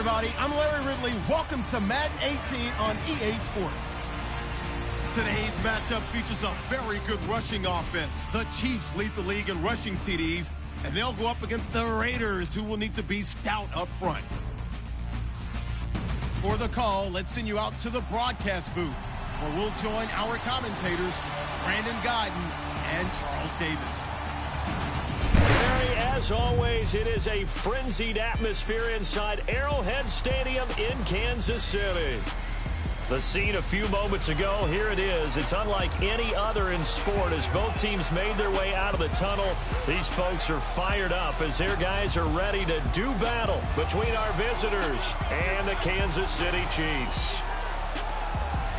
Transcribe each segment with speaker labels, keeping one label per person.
Speaker 1: everybody. I'm Larry Ridley. Welcome to Madden 18 on EA Sports. Today's matchup features a very good rushing offense. The Chiefs lead the league in rushing TDs, and they'll go up against the Raiders, who will need to be stout up front. For the call, let's send you out to the broadcast booth, where we'll join our commentators, Brandon Guyton and Charles Davis.
Speaker 2: As always, it is a frenzied atmosphere inside Arrowhead Stadium in Kansas City. The scene a few moments ago, here it is. It's unlike any other in sport as both teams made their way out of the tunnel. These folks are fired up as their guys are ready to do battle between our visitors and the Kansas City Chiefs.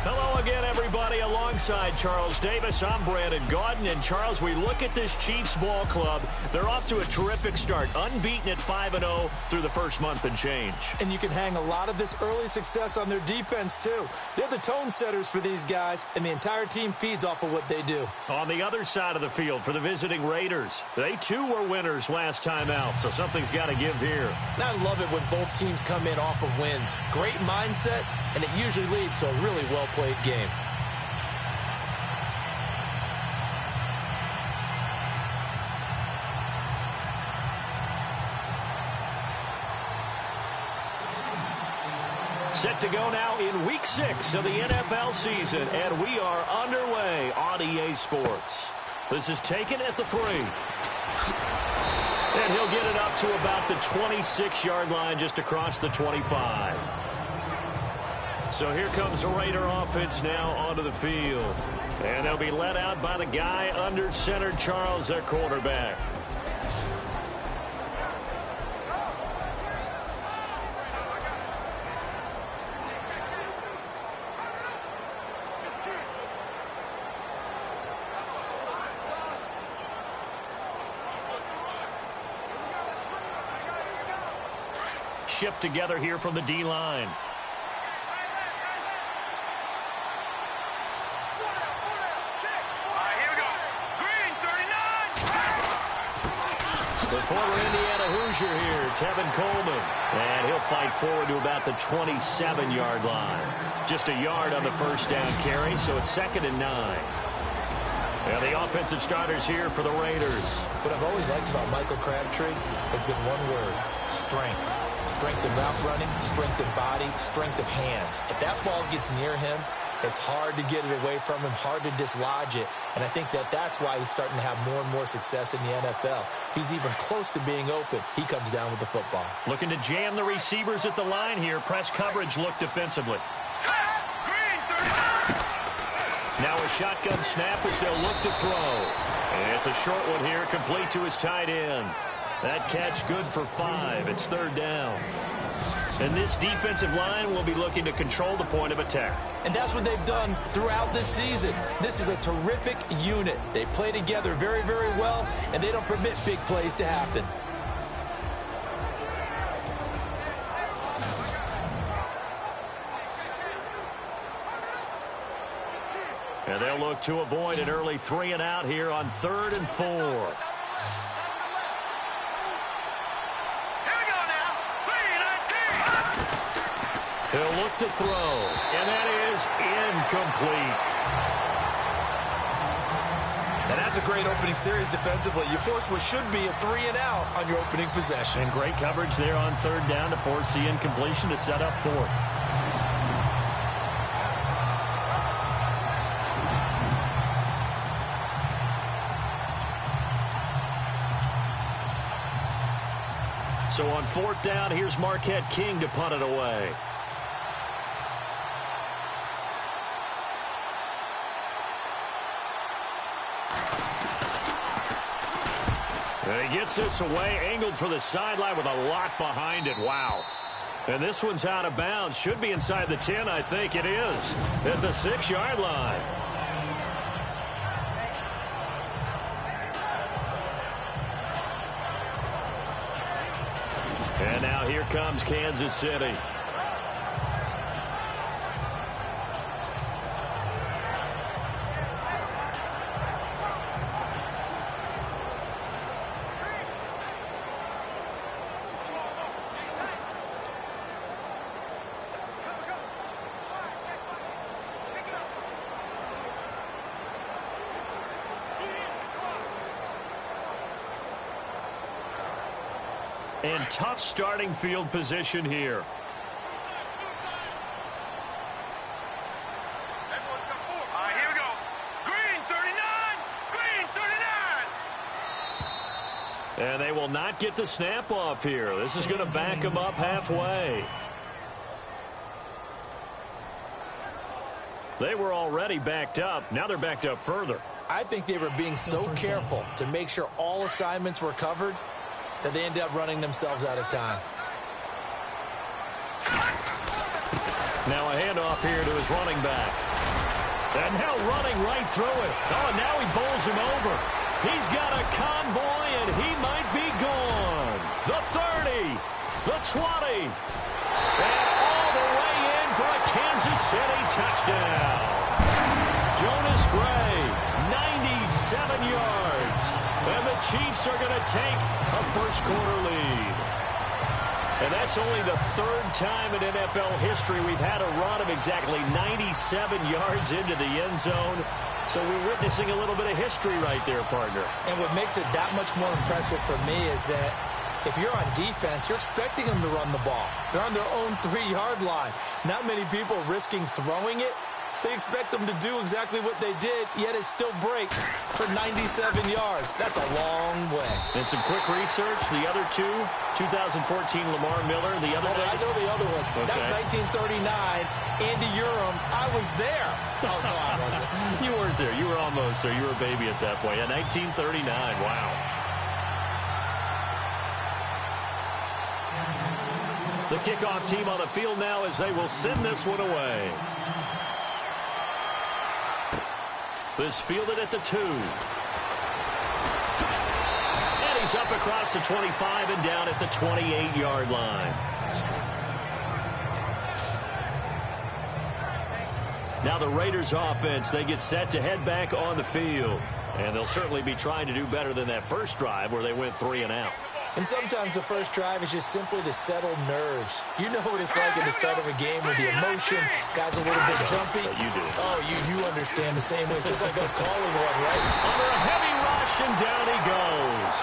Speaker 2: Hello again, everybody. Alongside Charles Davis, I'm Brandon Guyton. And, Charles, we look at this Chiefs ball club. They're off to a terrific start, unbeaten at 5-0 through the first month and change.
Speaker 3: And you can hang a lot of this early success on their defense, too. They're the tone setters for these guys, and the entire team feeds off of what they do.
Speaker 2: On the other side of the field for the visiting Raiders, they, too, were winners last time out, so something's got to give here.
Speaker 3: And I love it when both teams come in off of wins. Great mindsets, and it usually leads to a really well-played game.
Speaker 2: Set to go now in Week 6 of the NFL season, and we are underway on EA Sports. This is taken at the 3. And he'll get it up to about the 26-yard line, just across the 25. So here comes the Raider offense now onto the field. And they'll be led out by the guy under center, Charles, their quarterback. Shift together here from the D-line. The former Indiana Hoosier here, Tevin Coleman. And he'll fight forward to about the 27-yard line. Just a yard on the first down carry, so it's 2nd and 9. And the offensive starters here for the Raiders.
Speaker 3: What I've always liked about Michael Crabtree has been one word: strength. Strength in route running, strength in body, strength of hands. If that ball gets near him, it's hard to get it away from him, hard to dislodge it. And I think that's why he's starting to have more and more success in the NFL. If he's even close to being open, he comes down with the football.
Speaker 2: Looking to jam the receivers at the line here. Press coverage look defensively. Now a shotgun snap as they'll look to throw. And it's a short one here, complete to his tight end. That catch good for 5. It's 3rd down. And this defensive line will be looking to control the point of attack.
Speaker 3: And that's what they've done throughout this season. This is a terrific unit. They play together very, very well, and they don't permit big plays to happen.
Speaker 2: And they'll look to avoid an early 3 and out here on 3rd and 4. He'll look to throw, and that is incomplete.
Speaker 3: And that's a great opening series defensively. You force what should be a 3 and out on your opening possession.
Speaker 2: And great coverage there on 3rd down to force the incompletion to set up 4th. So on 4th down, here's Marquette King to punt it away. And he gets this away, angled for the sideline with a lot behind it. Wow. And this one's out of bounds. Should be inside the 10, I think it is. At the 6-yard line. And now here comes Kansas City. And tough starting field position here. And they will not get the snap off here. This is going to back them up halfway. They were already backed up. Now they're backed up further.
Speaker 3: I think they were being so careful to make sure all assignments were covered that they ended up running themselves out of time.
Speaker 2: Now a handoff here to his running back. And now running right through it. Oh, and now he bowls him over. He's got a convoy, and he might be gone. The 30, the 20, and all the way in for a Kansas City touchdown. Jonas Gray, 97 yards. And the Chiefs are going to take a first-quarter lead. And that's only the third time in NFL history we've had a run of exactly 97 yards into the end zone. So we're witnessing a little bit of history right there, partner.
Speaker 3: And what makes it that much more impressive for me is that if you're on defense, you're expecting them to run the ball. They're on their own 3-yard line. Not many people risking throwing it. So you expect them to do exactly what they did, yet it still breaks for 97 yards. That's a long way.
Speaker 2: And some quick research. The other two, 2014 Lamar Miller. The other
Speaker 3: I know the other one. Okay. That's 1939. Andy Urim. I was there. Oh, no, I wasn't.
Speaker 2: You weren't there. You were almost there. You were a baby at that point. Yeah, 1939. Wow. The kickoff team on the field now as they will send this one away. This fielded at the 2. And he's up across the 25 and down at the 28-yard line. Now the Raiders offense, they get set to head back on the field. And they'll certainly be trying to do better than that first drive where they went 3 and out.
Speaker 3: And sometimes the first drive is just simply to settle nerves. You know what it's like at the start of a game with the emotion. Guys a little bit jumpy.
Speaker 2: But you do.
Speaker 3: Oh, you understand the same way. Just like us calling one, right?
Speaker 2: Under a heavy rush, and down he goes.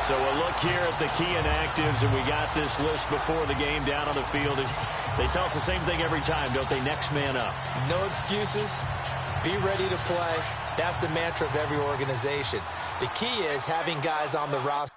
Speaker 2: So a look here at the key inactives, and we got this list before the game down on the field. They tell us the same thing every time, don't they? Next man up.
Speaker 3: No excuses. Be ready to play. That's the mantra of every organization. The key is having guys on the roster.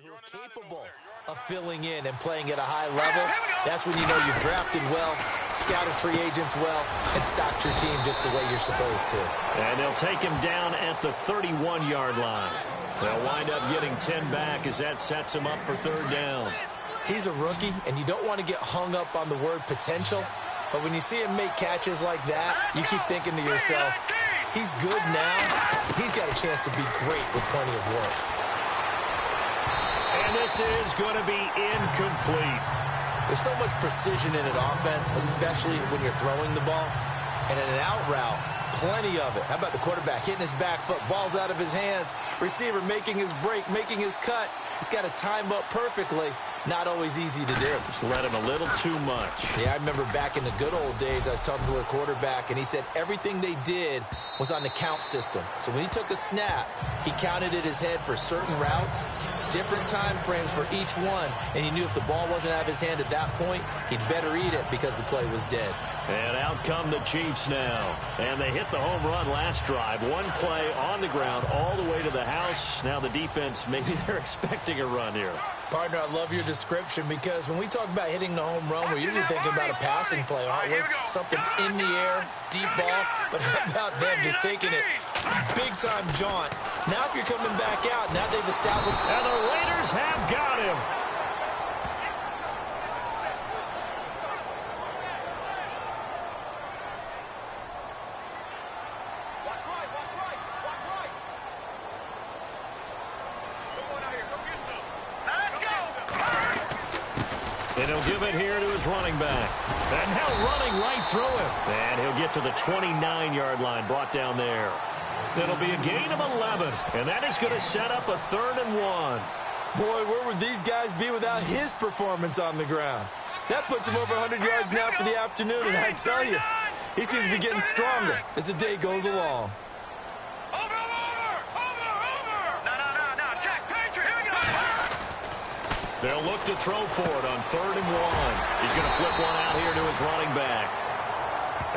Speaker 3: Who are capable of filling in and playing at a high level. That's when you know you've drafted well, scouted free agents well, and stocked your team just the way you're supposed to.
Speaker 2: And they'll take him down at the 31-yard line. They'll wind up getting 10 back as that sets him up for 3rd down.
Speaker 3: He's a rookie, and you don't want to get hung up on the word potential, but when you see him make catches like that, you keep thinking to yourself, he's good now. He's got a chance to be great with plenty of work.
Speaker 2: And this is going to be incomplete.
Speaker 3: There's so much precision in an offense, especially when you're throwing the ball. And in an out route, plenty of it. How about the quarterback hitting his back foot, ball's out of his hands, receiver making his break, making his cut. He's got to time up perfectly. Not always easy to do.
Speaker 2: Just let him a little too much.
Speaker 3: Yeah, I remember back in the good old days, I was talking to a quarterback, and he said everything they did was on the count system. So when he took a snap, he counted in his head for certain routes, different time frames for each one, and he knew if the ball wasn't out of his hand at that point, he'd better eat it because the play was dead.
Speaker 2: And out come the Chiefs now. And they hit the home run last drive. One play on the ground all the way to the house. Now the defense, maybe they're expecting a run here.
Speaker 3: Partner, I love your description because when we talk about hitting the home run, we're usually thinking about a passing play, aren't we? Something in the air, deep ball. But how about them just taking it big-time jaunt? Now if you're coming back out, now they've established.
Speaker 2: And the Raiders have got him. And he'll give it here to his his running back. And now running right through him. And he'll get to the 29-yard line, brought down there. It'll be a gain of 11, and that is going to set up a 3rd and 1.
Speaker 3: Boy, where would these guys be without his performance on the ground? That puts him over 100 yards now for the afternoon, and I tell you, he seems to be getting stronger as the day goes along.
Speaker 2: They'll look to throw for it on 3rd and 1. He's going to flip one out here to his running back.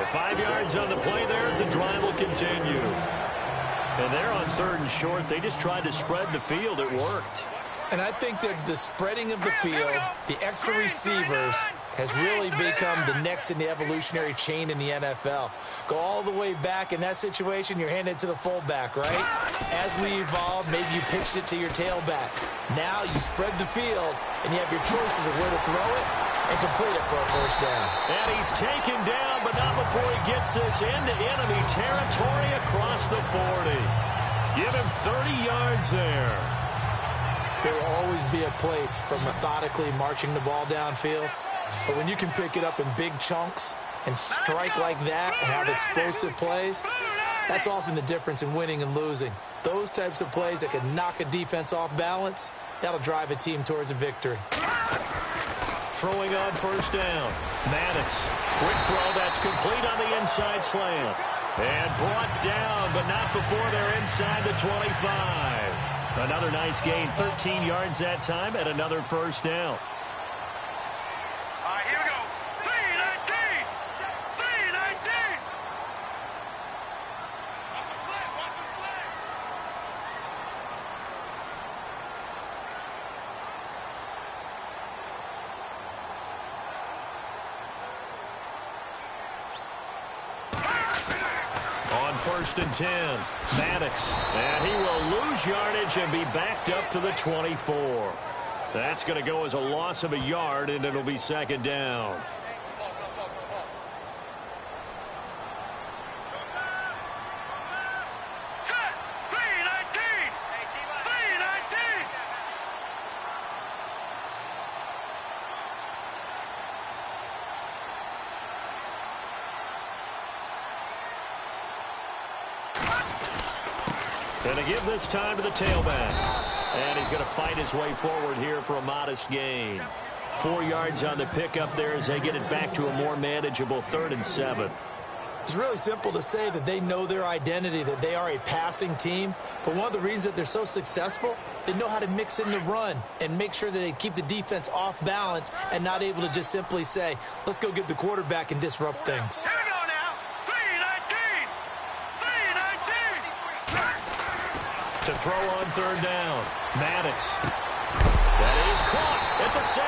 Speaker 2: At 5 yards on the play there, as the drive will continue. And they're on 3rd and short. They just tried to spread the field. It worked.
Speaker 3: And I think that the spreading of the field, the extra receivers, has really become the next in the evolutionary chain in the NFL. Go all the way back. In that situation, you're handed to the fullback, right? As we evolve, maybe you pitched it to your tailback. Now you spread the field, and you have your choices of where to throw it and complete it for a first down.
Speaker 2: And he's taken down, but not before he gets this into enemy territory across the 40. Give him 30 yards there.
Speaker 3: There will always be a place for methodically marching the ball downfield. But when you can pick it up in big chunks and strike like that and have explosive plays, that's often the difference in winning and losing. Those types of plays that can knock a defense off balance, that'll drive a team towards a victory.
Speaker 2: Throwing on 1st down. Maddox. Quick throw that's complete on the inside slant. And brought down, but not before they're inside the 25. Another nice gain, 13 yards that time, and another 1st down.
Speaker 4: Here we go. 3-19. 3-19. Watch the sled. Watch the sled.
Speaker 2: On 1st and 10, Maddox. And he will lose yardage and be backed up to the 24. That's going to go as a loss of a yard, and it'll be 2nd down.
Speaker 4: Set. 3-19. 3-19.
Speaker 2: Going to give this time to the tailback. And he's going to fight his way forward here for a modest gain. 4 yards on the pickup there as they get it back to a more manageable 3rd and 7.
Speaker 3: It's really simple to say that they know their identity, that they are a passing team. But one of the reasons that they're so successful, they know how to mix in the run and make sure that they keep the defense off balance and not able to just simply say, let's go get the quarterback and disrupt things.
Speaker 4: Here we go now. 3-19. 3-19.
Speaker 2: To throw on 3rd down, Maddox. That is caught at the 7.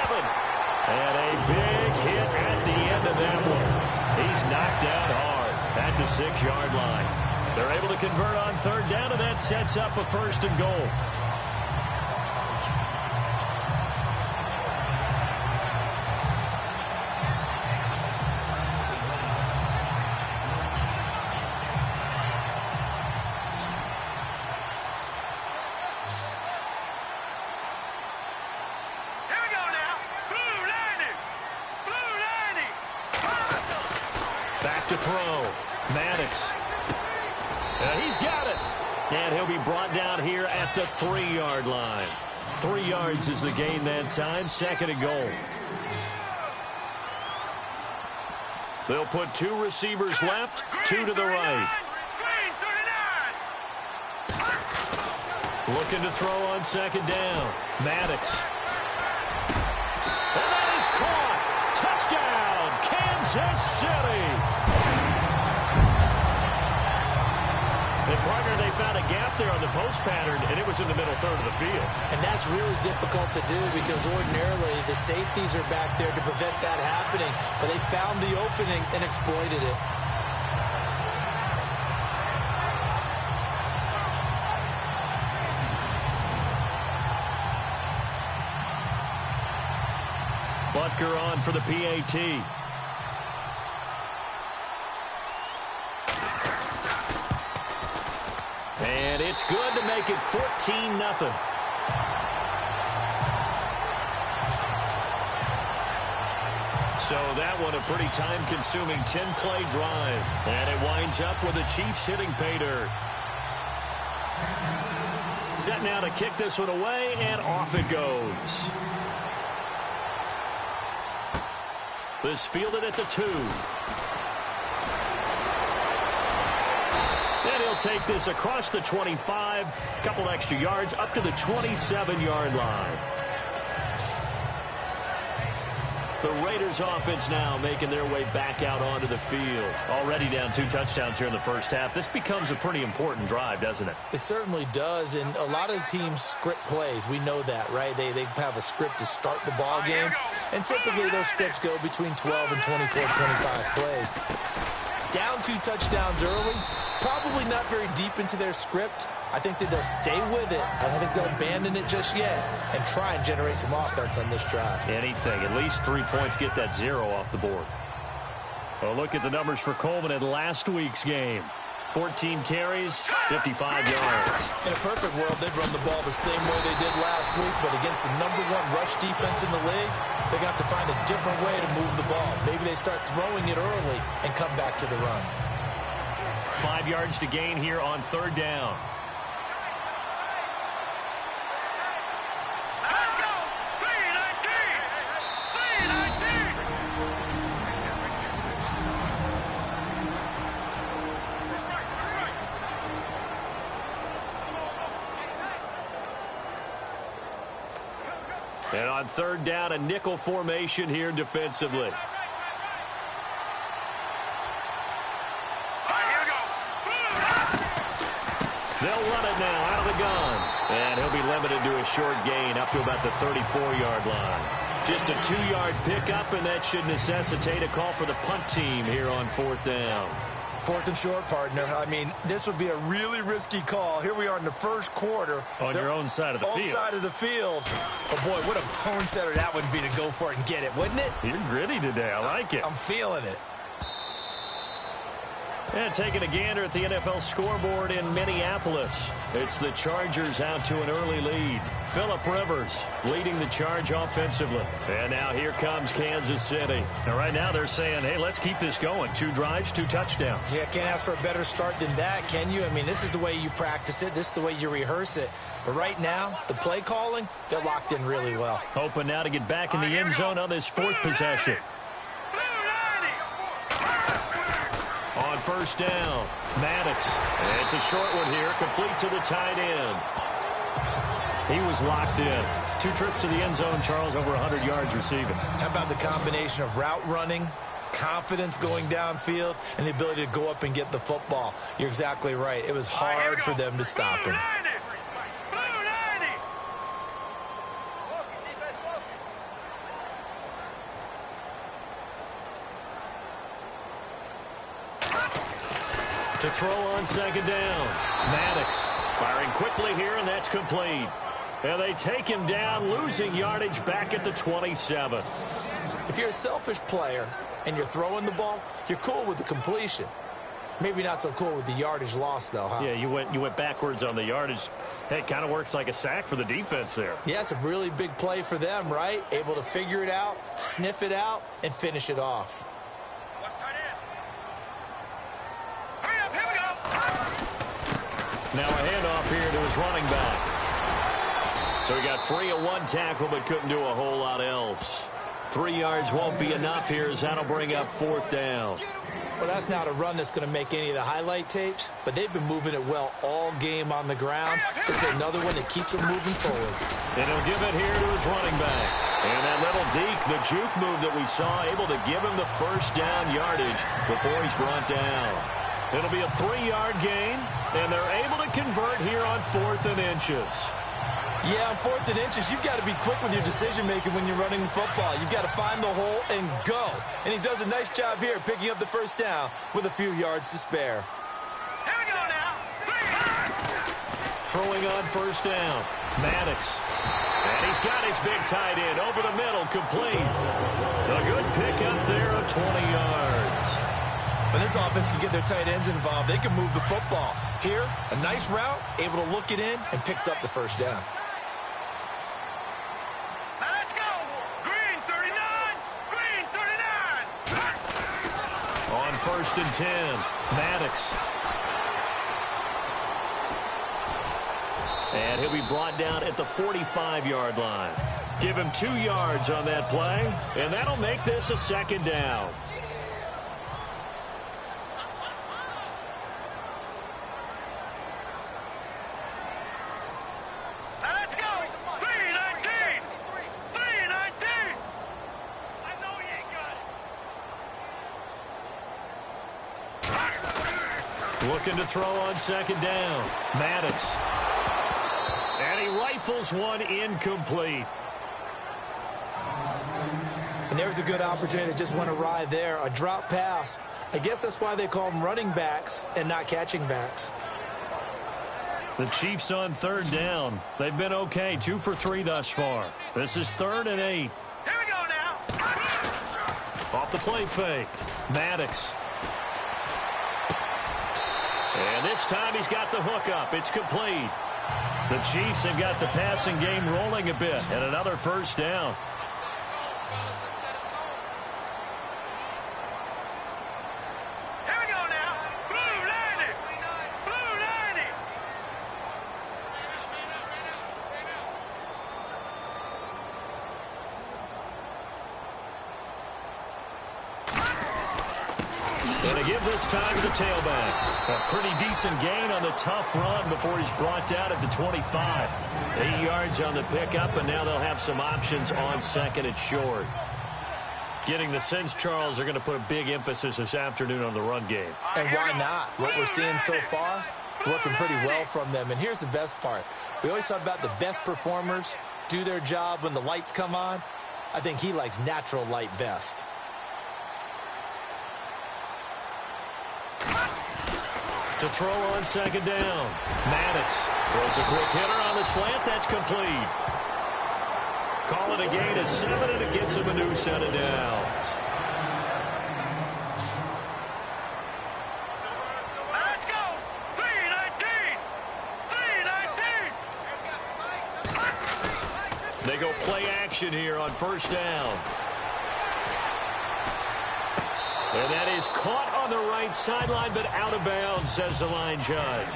Speaker 2: And a big hit at the end of that one. He's knocked down hard at the 6-yard line. They're able to convert on 3rd down, and that sets up a 1st and goal. Back to throw. Maddox. He's got it. And he'll be brought down here at the 3-yard line. 3 yards is the gain that time. 2nd and goal. They'll put 2 receivers left, 2 to the right. Looking to throw on 2nd down. Maddox. And that is caught. Touchdown, Kansas City. And partner, they found a gap there on the post pattern, and it was in the middle 3rd of the field.
Speaker 3: And that's really difficult to do because ordinarily the safeties are back there to prevent that happening. But they found the opening and exploited it.
Speaker 2: Butker on for the PAT. And it's good to make it 14-0. So that one a pretty time-consuming 10-play drive. And it winds up with the Chiefs hitting pay dirt. Set now to kick this one away, and off it goes. This fielded at the 2. And he'll take this across the 25, a couple extra yards, up to the 27-yard line. The Raiders offense now making their way back out onto the field. Already down 2 touchdowns here in the first half. This becomes a pretty important drive, doesn't it?
Speaker 3: It certainly does, and a lot of teams script plays. We know that, right? They have a script to start the ball game, and typically those scripts go between 12 and 24, 25 plays. Down 2 touchdowns early, probably not very deep into their script. I think that they'll stay with it. I don't think they'll abandon it just yet and try and generate some offense on this drive.
Speaker 2: Anything. At least 3 points, get that 0 off the board. Well, look at the numbers for Coleman in last week's game. 14 carries, 55 yards.
Speaker 3: In a perfect world, they'd run the ball the same way they did last week, but against the #1 rush defense in the league, they're going to have to find a different way to move the ball. Maybe they start throwing it early and come back to the run.
Speaker 2: 5 yards to gain here on 3rd down.
Speaker 4: Let's go! 319! 319!
Speaker 2: And on 3rd down, a nickel formation here defensively. They'll run it now out of the gun. And he'll be limited to a short gain up to about the 34-yard line. Just a 2-yard pickup, and that should necessitate a call for the punt team here on 4th down.
Speaker 3: 4th and short, partner. I mean, this would be a really risky call. Here we are in the first quarter.
Speaker 2: On your own side of the field.
Speaker 3: Own side of the field. Oh, boy, what a tone setter that would be to go for it and get it, wouldn't it?
Speaker 2: You're gritty today. I like it.
Speaker 3: I'm feeling it.
Speaker 2: And taking a gander at the NFL scoreboard in Minneapolis. It's the Chargers out to an early lead. Phillip Rivers leading the charge offensively. And now here comes Kansas City. And right now they're saying, hey, let's keep this going. 2 drives, 2 touchdowns.
Speaker 3: Yeah, can't ask for a better start than that, can you? I mean, this is the way you practice it. This is the way you rehearse it. But right now, the play calling, they're locked in really well.
Speaker 2: Hoping now to get back in the end zone on this 4th possession. On 1st down, Maddox. And it's a short one here, complete to the tight end. He was locked in. 2 trips to the end zone, Charles, over 100 yards receiving.
Speaker 3: How about the combination of route running, confidence going downfield, and the ability to go up and get the football? You're exactly right. It was hard for them to stop him.
Speaker 2: To throw on 2nd down. Maddox firing quickly here, and that's complete. And they take him down, losing yardage back at the 27.
Speaker 3: If you're a selfish player and you're throwing the ball, you're cool with the completion. Maybe not so cool with the yardage loss, though, huh?
Speaker 2: Yeah, you went backwards on the yardage. Hey, it kind of works like a sack for the defense there.
Speaker 3: Yeah, it's a really big play for them, right? Able to figure it out, sniff it out, and finish it off.
Speaker 2: Now a handoff here to his running back. So he got free of 1 tackle, but couldn't do a whole lot else. 3 yards won't be enough here as that'll bring up 4th down.
Speaker 3: Well, that's not a run that's going to make any of the highlight tapes, but they've been moving it well all game on the ground. This is another one that keeps them moving forward.
Speaker 2: And he'll give it here to his running back. And that little deke, the juke move that we saw, able to give him the 1st down yardage before he's brought down. It'll be a 3-yard gain, and they're able to convert here on 4th and inches.
Speaker 3: Yeah, on 4th and inches, you've got to be quick with your decision-making when you're running football. You've got to find the hole and go. And he does a nice job here picking up the 1st down with a few yards to spare.
Speaker 4: Here we go now. 3.
Speaker 2: Throwing on 1st down, Maddox. And he's got his big tight end over the middle, complete. A good pickup there of 20 yards.
Speaker 3: When this offense can get their tight ends involved, they can move the football. Here, a nice route, able to look it in, and picks up the 1st down.
Speaker 4: Now let's go. Green 39. Green 39.
Speaker 2: 1st and 10. Maddox. And he'll be brought down at the 45-yard line. Give him 2 yards on that play, and that'll make this a 2nd down.
Speaker 4: Let's go. 3-19. 3-19. I know he ain't got it.
Speaker 2: Looking to throw on 2nd down. Maddox. And he rifles one incomplete.
Speaker 3: And there's a good opportunity to just went awry there. A drop pass. I guess that's why they call them running backs and not catching backs.
Speaker 2: The Chiefs on 3rd down. They've been okay. 2 for 3 thus far. This is 3rd and 8.
Speaker 4: Here we go now.
Speaker 2: Off the play fake. Maddox. And this time he's got the hook up. It's complete. The Chiefs have got the passing game rolling a bit. And another 1st down.
Speaker 4: Here we go now. Blue 90. Blue 90.
Speaker 2: And to give this time to the tailback. A pretty decent gain on the tough run before he's brought down at the 25. 8 yards on the pickup, and now they'll have some options on 2nd and short. Getting the sense, Charles, are going to put a big emphasis this afternoon on the run game.
Speaker 3: And why not? What we're seeing so far, working pretty well from them. And here's the best part. We always talk about the best performers do their job when the lights come on. I think he likes natural light best.
Speaker 2: To throw on 2nd down. Maddox throws a quick hitter on the slant. That's complete. Call it a gain of 7, and it gets him a new set of downs.
Speaker 4: Let's go. 3-19. 3-19.
Speaker 2: They go play action here on 1st down. And that is caught on the right sideline, but out of bounds, says the line judge.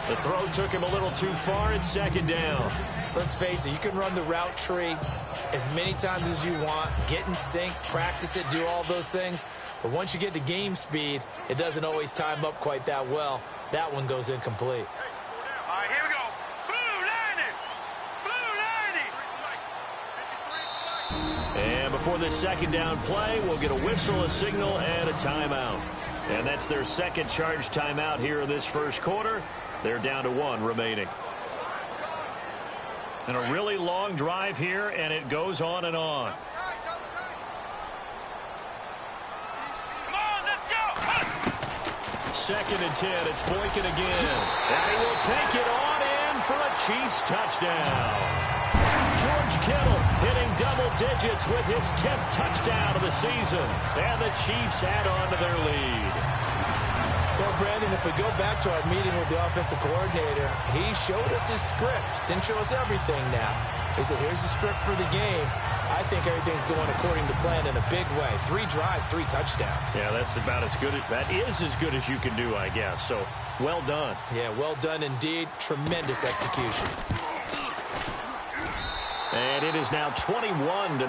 Speaker 2: The throw took him a little too far. It's 2nd down.
Speaker 3: Let's face it, you can run the route tree as many times as you want, get in sync, practice it, do all those things. But once you get to game speed, it doesn't always time up quite that well. That one goes incomplete.
Speaker 4: All right, here we go. Blue 90. Blue 90.
Speaker 2: And before this 2nd down play, we'll get a whistle, a signal, and a timeout. And that's their 2nd charge timeout here in this 1st quarter. They're down to 1 remaining. And a really long drive here, and it goes on and on.
Speaker 4: Come on, let's go.
Speaker 2: 2nd and 10. It's Boykin again. And he will take it on in for a Chiefs touchdown. George Kittle hitting double digits with his 10th touchdown of the season. And the Chiefs add on to their lead.
Speaker 3: Well, Brandon, if we go back to our meeting with the offensive coordinator, he showed us his script. Didn't show us everything now. He said, here's the script for the game. I think everything's going according to plan in a big way. 3 drives, 3 touchdowns.
Speaker 2: Yeah, that's about as good. That is as good as you can do, I guess. So, well done.
Speaker 3: Yeah, well done indeed. Tremendous execution.
Speaker 2: And it is now 21-0.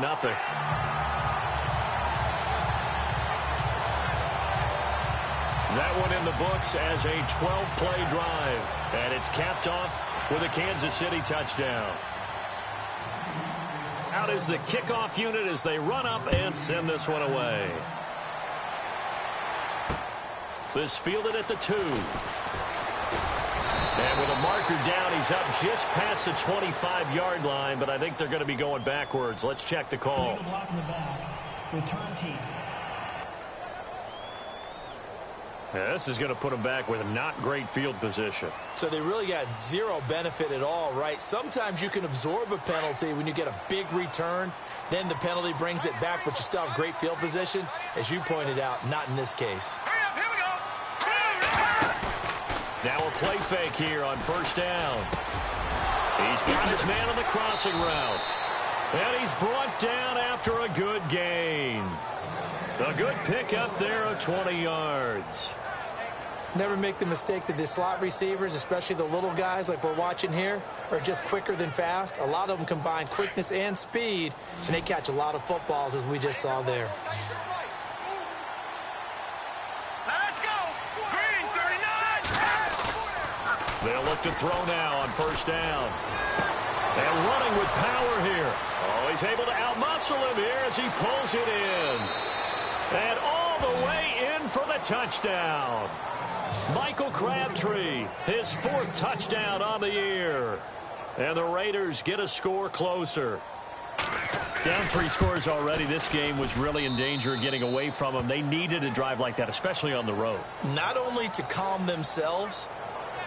Speaker 2: That one in the books as a 12-play drive. And it's capped off with a Kansas City touchdown. Out is the kickoff unit as they run up and send this one away. This fielded at the 2. And with a marker down, he's up just past the 25-yard line, but I think they're going to be going backwards. Let's check the call.
Speaker 5: Legal block in the back. Return team.
Speaker 2: Yeah, this is going to put them back with not great field position.
Speaker 3: So they really got zero benefit at all, right? Sometimes you can absorb a penalty when you get a big return. Then the penalty brings it back, but you still have great field position. As you pointed out, not in this case.
Speaker 4: Hurry up, here we go.
Speaker 2: Now a play fake here on 1st down. He's got his man on the crossing route. And he's brought down after a good gain. A good pickup there of 20 yards.
Speaker 3: Never make the mistake that the slot receivers, especially the little guys like we're watching here, are just quicker than fast. A lot of them combine quickness and speed, and they catch a lot of footballs, as we just saw there.
Speaker 4: Let's go. Green 39.
Speaker 2: They'll look to throw now on first down. And running with power here. Oh, he's able to outmuscle him here as he pulls it in. And all the way in for the touchdown. Michael Crabtree, his 4th touchdown on the year. And the Raiders get a score closer. Down 3 scores already. This game was really in danger of getting away from them. They needed a drive like that, especially on the road.
Speaker 3: Not only to calm themselves,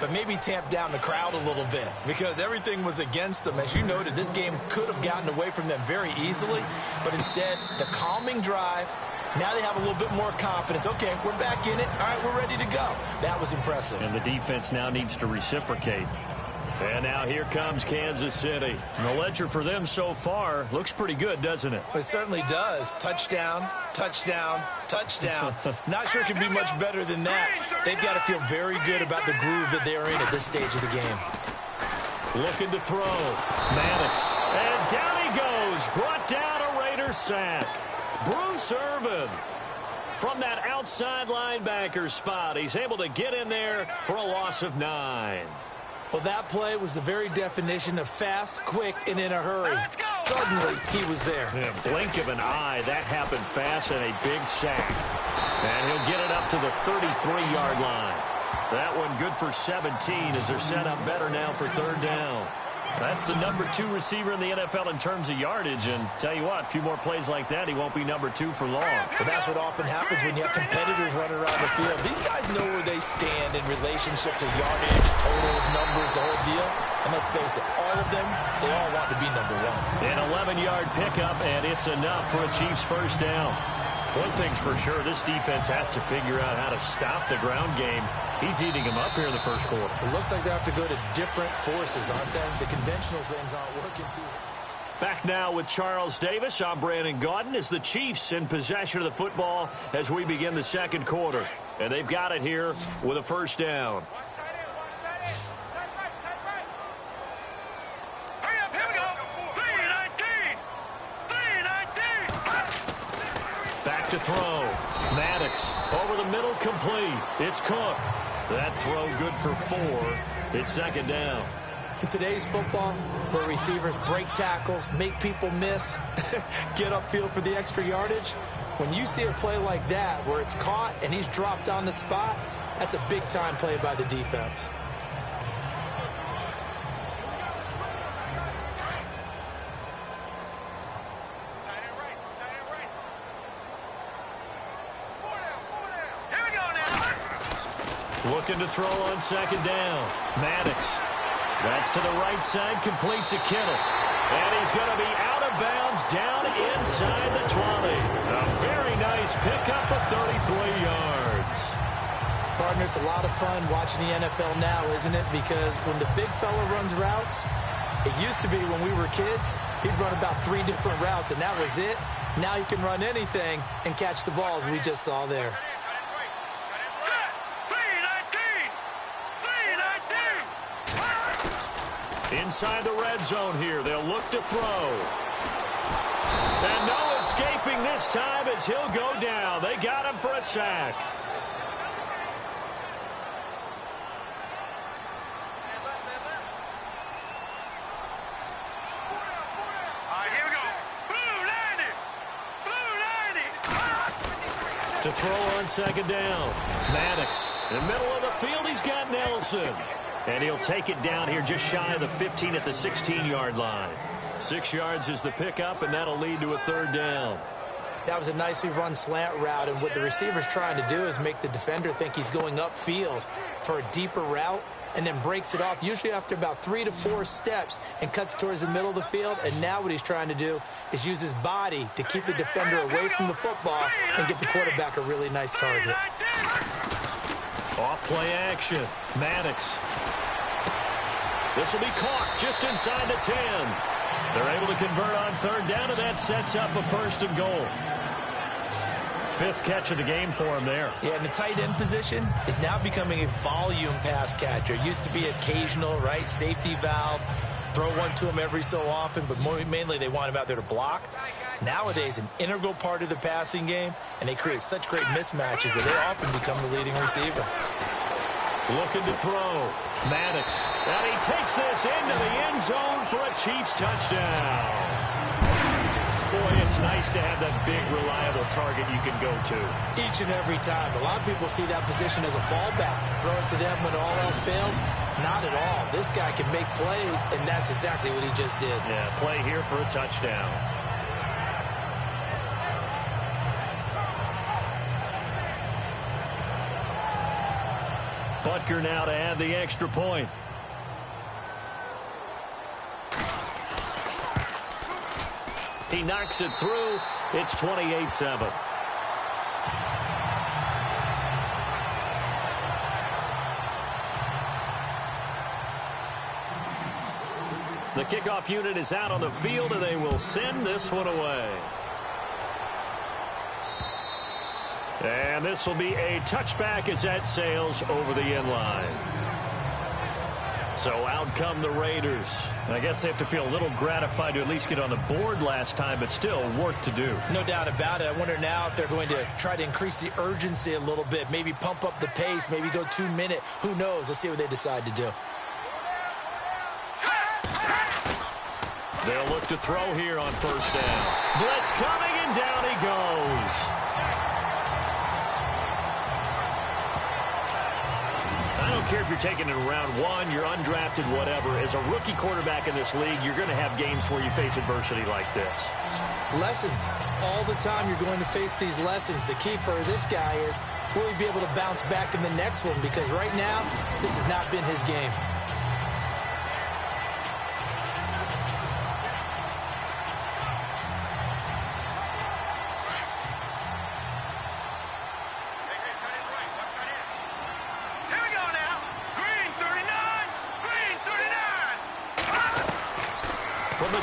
Speaker 3: but maybe tamp down the crowd a little bit, because everything was against them. As you noted, this game could have gotten away from them very easily, but instead, the calming drive. Now they have a little bit more confidence. Okay, we're back in it. All right, we're ready to go. That was impressive.
Speaker 2: And the defense now needs to reciprocate. And now here comes Kansas City. And the ledger for them so far looks pretty good, doesn't it?
Speaker 3: It certainly does. Touchdown, touchdown, touchdown. Not sure it can be much better than that. They've got to feel very good about the groove that they're in at this stage of the game.
Speaker 2: Looking to throw. Maddox. And down he goes. Brought down a Raiders sack. Bruce Irvin from that outside linebacker spot. He's able to get in there for a loss of 9.
Speaker 3: Well, that play was the very definition of fast, quick, and in a hurry. Suddenly, he was there.
Speaker 2: Yeah, blink of an eye. That happened fast and a big sack. And he'll get it up to the 33-yard line. That one good for 17 as they're set up better now for 3rd down. That's the number 2 receiver in the NFL in terms of yardage. And tell you what, a few more plays like that, he won't be number 2 for long.
Speaker 3: Well, that's what often happens when you have competitors running around the field. These guys know where they stand in relationship to yardage, totals, numbers, the whole deal. And let's face it, all of them, they all want to be number 1.
Speaker 2: An 11-yard pickup, and it's enough for a Chiefs first down. One thing's for sure, this defense has to figure out how to stop the ground game. He's eating them up here in the first quarter.
Speaker 3: It looks like they have to go to different forces, aren't they? The conventional things aren't working too.
Speaker 2: Back now with Charles Davis. I'm Brandon Gaudin as the Chiefs in possession of the football as we begin the second quarter. And they've got it here with a first down.
Speaker 4: Hurry up, here we go. 319. 319.
Speaker 2: Back to throw. Maddox over the middle, complete. It's Cook. That throw good for 4. It's 2nd down.
Speaker 3: In today's football, where receivers break tackles, make people miss, get upfield for the extra yardage, when you see a play like that where it's caught and he's dropped on the spot, that's a big-time play by the defense.
Speaker 2: Looking to throw on 2nd down. Maddox. That's to the right side, complete to Kittle. And he's going to be out of bounds down inside the 20. A very nice pickup of 33 yards.
Speaker 3: Partner, it's a lot of fun watching the NFL now, isn't it? Because when the big fella runs routes, it used to be when we were kids, he'd run about 3 different routes, and that was it. Now he can run anything and catch the ball, as we just saw there.
Speaker 2: Inside the red zone here. They'll look to throw. And no escaping this time as he'll go down. They got him for a sack.
Speaker 4: Here we go. Blue 90.
Speaker 2: To throw on 2nd down. Maddox in the middle of the field. He's got Nelson. And he'll take it down here just shy of the 15 at the 16-yard line. 6 yards is the pickup, and that'll lead to a 3rd down.
Speaker 3: That was a nicely run slant route, and what the receiver's trying to do is make the defender think he's going upfield for a deeper route, and then breaks it off, usually after about 3 to 4 steps, and cuts towards the middle of the field. And now what he's trying to do is use his body to keep the defender away from the football and give the quarterback a really nice target.
Speaker 2: Off play action. Maddox. This will be caught just inside the 10. They're able to convert on 3rd down, and that sets up a 1st and goal. Fifth catch of the game for him there.
Speaker 3: Yeah, and the tight end position is now becoming a volume pass catcher. It used to be occasional, right? Safety valve. Throw one to him every so often, but mainly they want him out there to block. Nowadays, an integral part of the passing game, and they create such great mismatches that they often become the leading receiver.
Speaker 2: Looking to throw. Maddox. And he takes this into the end zone for a Chiefs touchdown. Boy, it's nice to have that big, reliable target you can go to.
Speaker 3: Each and every time. A lot of people see that position as a fallback. Throw it to them when all else fails. Not at all. This guy can make plays, and that's exactly what he just did.
Speaker 2: Yeah, play here for a touchdown. Butker now to add the extra point. He knocks it through. It's 28-7. The kickoff unit is out on the field, and they will send this one away. And this will be a touchback as that sails over the end line. So out come the Raiders. I guess they have to feel a little gratified to at least get on the board last time, but still work to do.
Speaker 3: No doubt about it. I wonder now if they're going to try to increase the urgency a little bit, maybe pump up the pace, maybe go 2 minute. Who knows? Let's see what they decide to do.
Speaker 2: They'll look to throw here on first down. Blitz coming, and down he goes. I don't care if you're taking it in round one, you're undrafted, whatever. As a rookie quarterback in this league, you're going to have games where you face adversity like this.
Speaker 3: Lessons. All the time you're going to face these lessons. The key for this guy is, will he be able to bounce back in the next one? Because right now, this has not been his game.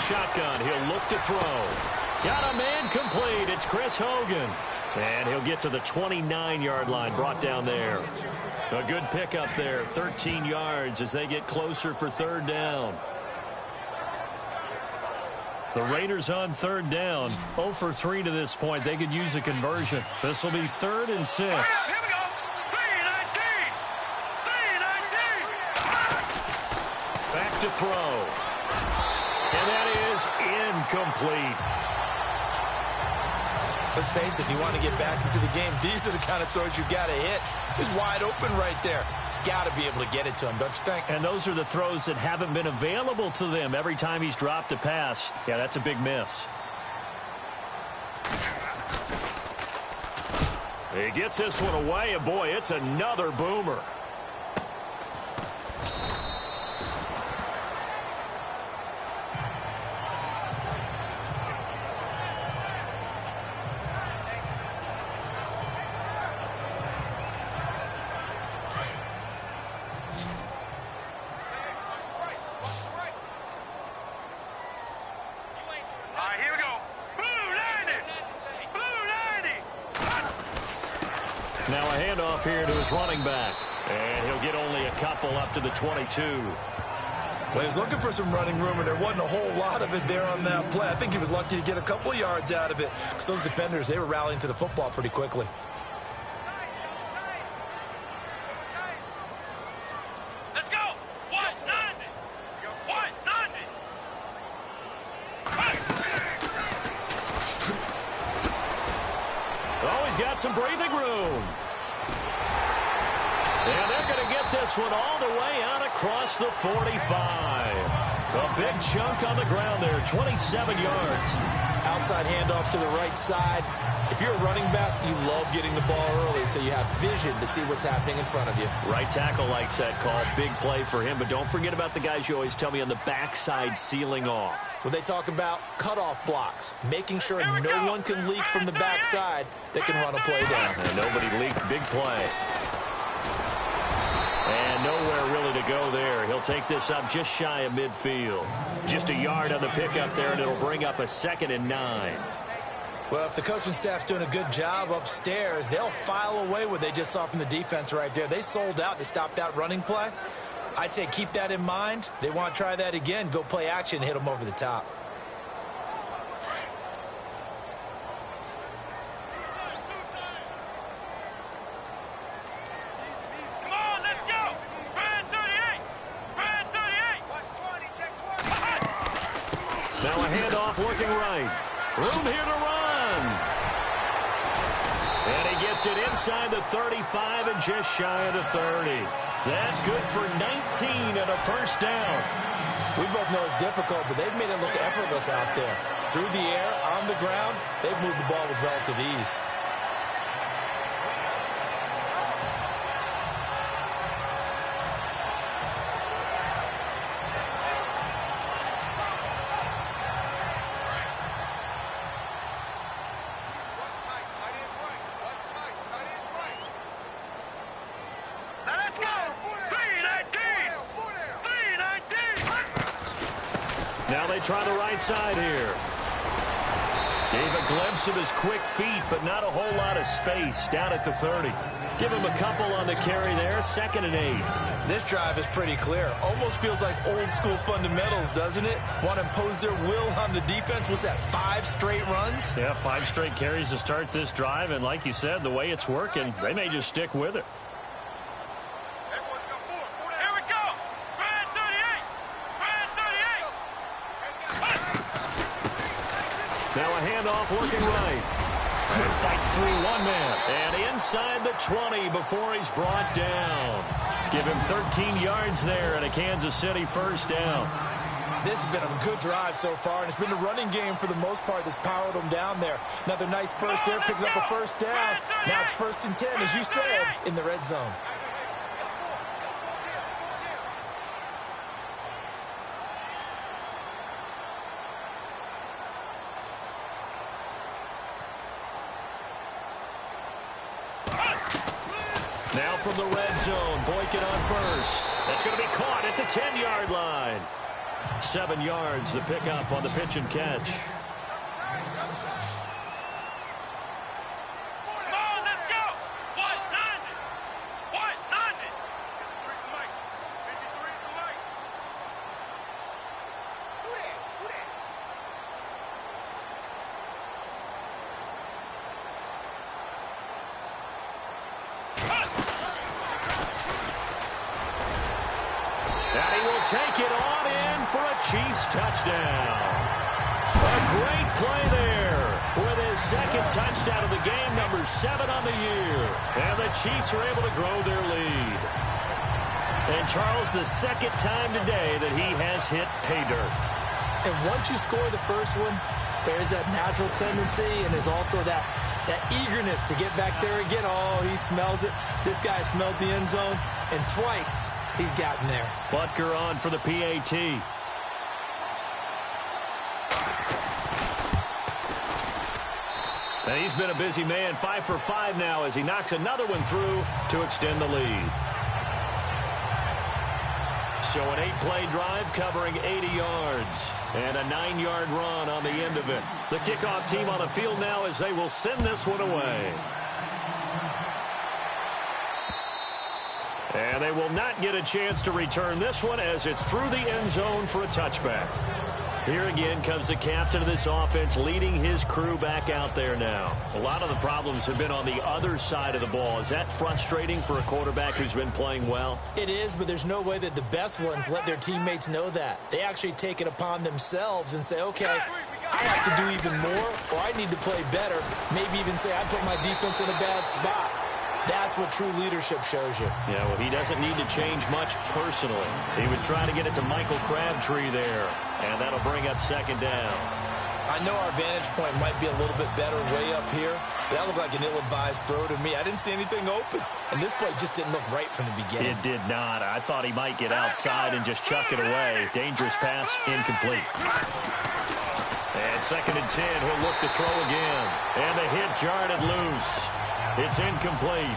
Speaker 2: Shotgun. He'll look to throw. Got a man complete. It's Chris Hogan. And he'll get to the 29-yard line, brought down there. A good pickup there. 13 yards as they get closer for third down. The Raiders on third down. 0 for 3 to this point. They could use a conversion. This will be 3rd and 6.
Speaker 4: Here we go. 3-19.
Speaker 2: Back to throw. And that is incomplete.
Speaker 3: Let's face it, if you want to get back into the game, these are the kind of throws you got to hit. He's wide open right there. Got to be able to get it to him, don't you think?
Speaker 2: And those are the throws that haven't been available to them every time he's dropped a pass. Yeah, that's a big miss. He gets this one away, and boy, it's another boomer. Now a handoff here to his running back. And he'll get only a couple up to the 22.
Speaker 3: Well, he was looking for some running room, and there wasn't a whole lot of it there on that play. I think he was lucky to get a couple of yards out of it because those defenders, they were rallying to the football pretty quickly.
Speaker 4: Let's go. 190. 190.
Speaker 2: Oh, he's got some breathing room. And they're going to get this one all the way out across the 45. A big chunk on the ground there, 27 yards.
Speaker 3: Outside handoff to the right side. If you're a running back, you love getting the ball early so you have vision to see what's happening in front of you.
Speaker 2: Right tackle likes that call. Big play for him, but don't forget about the guys you always tell me on the backside sealing off.
Speaker 3: Well, they talk about cutoff blocks, making sure no one can leak from the backside that can run a play down.
Speaker 2: And nobody leaked. Big play. And nowhere really to go there. He'll take this up just shy of midfield. Just a yard on the pickup there, and it'll bring up a 2nd and 9.
Speaker 3: Well, if the coaching staff's doing a good job upstairs, they'll file away what they just saw from the defense right there. They sold out to stop that running play. I'd say keep that in mind. They want to try that again. Go play action, hit them over the top.
Speaker 4: Come on, let's go. Brad 38. Brad 38. Watch 20, check 20.
Speaker 2: Now a handoff looking right. Room here to run. And he gets it inside the 35 and just shy of the 30. That good for 19 and a first down.
Speaker 3: We both know it's difficult, but they've made it look effortless out there. Through the air, on the ground, they've moved the ball with relative ease.
Speaker 2: Now they try the right side here. Gave a glimpse of his quick feet, but not a whole lot of space down at the 30. Give him a couple on the carry there, 2nd and 8.
Speaker 3: This drive is pretty clear. Almost feels like old school fundamentals, doesn't it? Want to impose their will on the defense. What's that, 5 straight runs?
Speaker 2: Yeah, 5 straight carries to start this drive, and like you said, the way it's working, they may just stick with it. Now a handoff looking right. And fights through one man. And inside the 20 before he's brought down. Give him 13 yards there and a Kansas City first down.
Speaker 3: This has been a good drive so far, and it's been the running game for the most part that's powered them down there. Another nice burst there, picking up a first down. Now it's 1st and 10, as you said, in the red zone.
Speaker 2: Now from the red zone, Boykin on first. That's going to be caught at the 10-yard line. 7 yards, the pickup on the pitch and catch. Take it on in for a Chiefs touchdown. A great play there with his 2nd touchdown of the game, number 7 on the year. And the Chiefs are able to grow their lead. And Charles, the 2nd time today that he has hit pay dirt.
Speaker 3: And once you score the first one, there's that natural tendency, and there's also that eagerness to get back there again. Oh, he smells it. This guy smelled the end zone, and twice he's gotten there.
Speaker 2: Butker on for the PAT. And he's been a busy man, 5 for 5 now as he knocks another one through to extend the lead. So an 8-play drive covering 80 yards and a 9-yard run on the end of it. The kickoff team on the field now as they will send this one away. And they will not get a chance to return this one as it's through the end zone for a touchback. Here again comes the captain of this offense leading his crew back out there now. A lot of the problems have been on the other side of the ball. Is that frustrating for a quarterback who's been playing well?
Speaker 3: It is, but there's no way that the best ones let their teammates know that. They actually take it upon themselves and say, okay, I have to do even more, or I need to play better. Maybe even say I put my defense in a bad spot. That's what true leadership shows you.
Speaker 2: Yeah, well, he doesn't need to change much personally. He was trying to get it to Michael Crabtree there, and that'll bring up 2nd down.
Speaker 3: I know our vantage point might be a little bit better way up here, but that looked like an ill-advised throw to me. I didn't see anything open, and this play just didn't look right from the beginning.
Speaker 2: It did not. I thought he might get outside and just chuck it away. Dangerous pass, incomplete. And 2nd and 10, he'll look to throw again. And the hit jarred it loose. It's incomplete.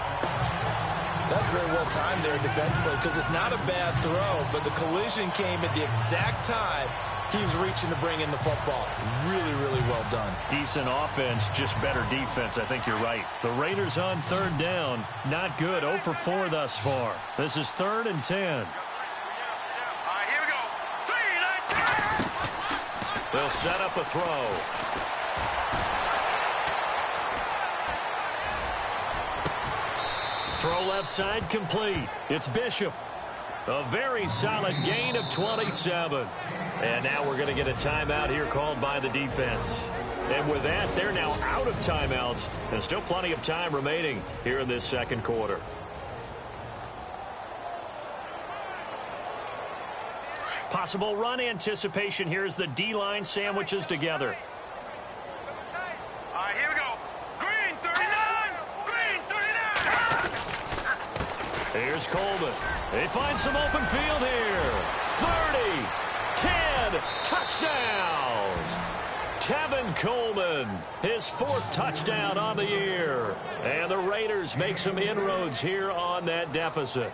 Speaker 3: That's very well timed there defensively because it's not a bad throw, but the collision came at the exact time He was reaching to bring in the football. Really, really well done.
Speaker 2: Decent offense, just better defense. I think you're right. The Raiders on third down. Not good. 0 for 4 thus far. This is 3rd and 10.
Speaker 4: All right, here we go. 3, 9, 10.
Speaker 2: They'll set up a throw. Throw left side complete. It's Bishop. A very solid gain of 27. And now we're going to get a timeout here called by the defense. And with that, they're now out of timeouts. And still plenty of time remaining here in this second quarter. Possible run anticipation here as the D-line sandwiches together.
Speaker 4: All right, here we go. Green, 39. Green, 39.
Speaker 2: Here's Coleman. They find some open field here. 30, 10, touchdown. Tevin Coleman, his 4th touchdown on the year. And the Raiders make some inroads here on that deficit.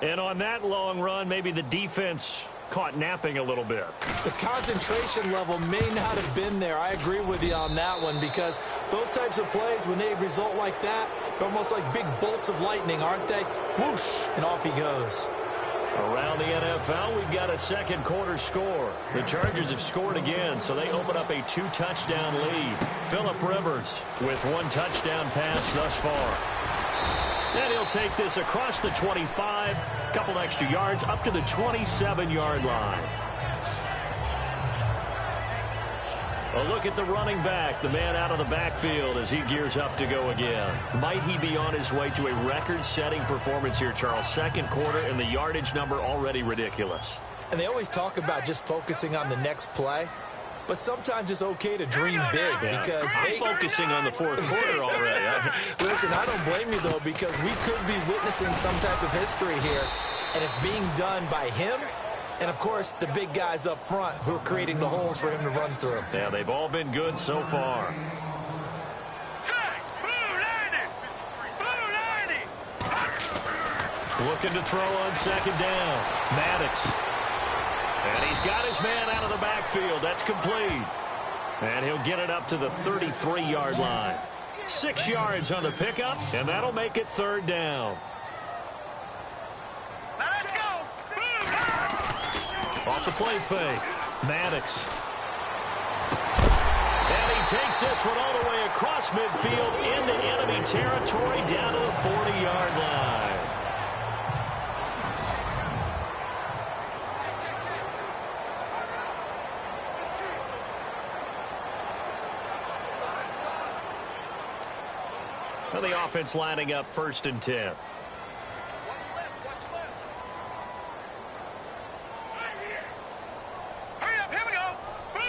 Speaker 2: And on that long run, maybe the defense caught napping a little bit.
Speaker 3: The concentration level may not have been there. I agree with you on that one, because those types of plays, when they result like that, they're almost like big bolts of lightning, aren't they? Whoosh, and off he goes.
Speaker 2: Around the NFL, we've got a second quarter score. The Chargers have scored again, so they open up a 2-touchdown lead. Phillip Rivers with 1 touchdown pass thus far. And he'll take this across the 25, couple extra yards, up to the 27-yard line. A look at the running back, the man out of the backfield as he gears up to go again. Might he be on his way to a record-setting performance here, Charles? Second quarter, and the yardage number already ridiculous.
Speaker 3: And they always talk about just focusing on the next play. But sometimes it's okay to dream big, because
Speaker 2: I'm focusing on the fourth quarter already.
Speaker 3: Listen, I don't blame you, though, because we could be witnessing some type of history here, and it's being done by him and, of course, the big guys up front who are creating the holes for him to run through.
Speaker 2: Yeah, they've all been good so far. Looking to throw on second down. Maddox. And he's got his man out of the backfield. That's complete. And he'll get it up to the 33-yard line. 6 yards on the pickup, and that'll make it 3rd down.
Speaker 4: Let's go.
Speaker 2: Off the play fake. Maddox. And he takes this one all the way across midfield into enemy territory down to the 40-yard line. Well, the offense lining up 1st and 10.
Speaker 4: Hurry up, here we go. Blue 90.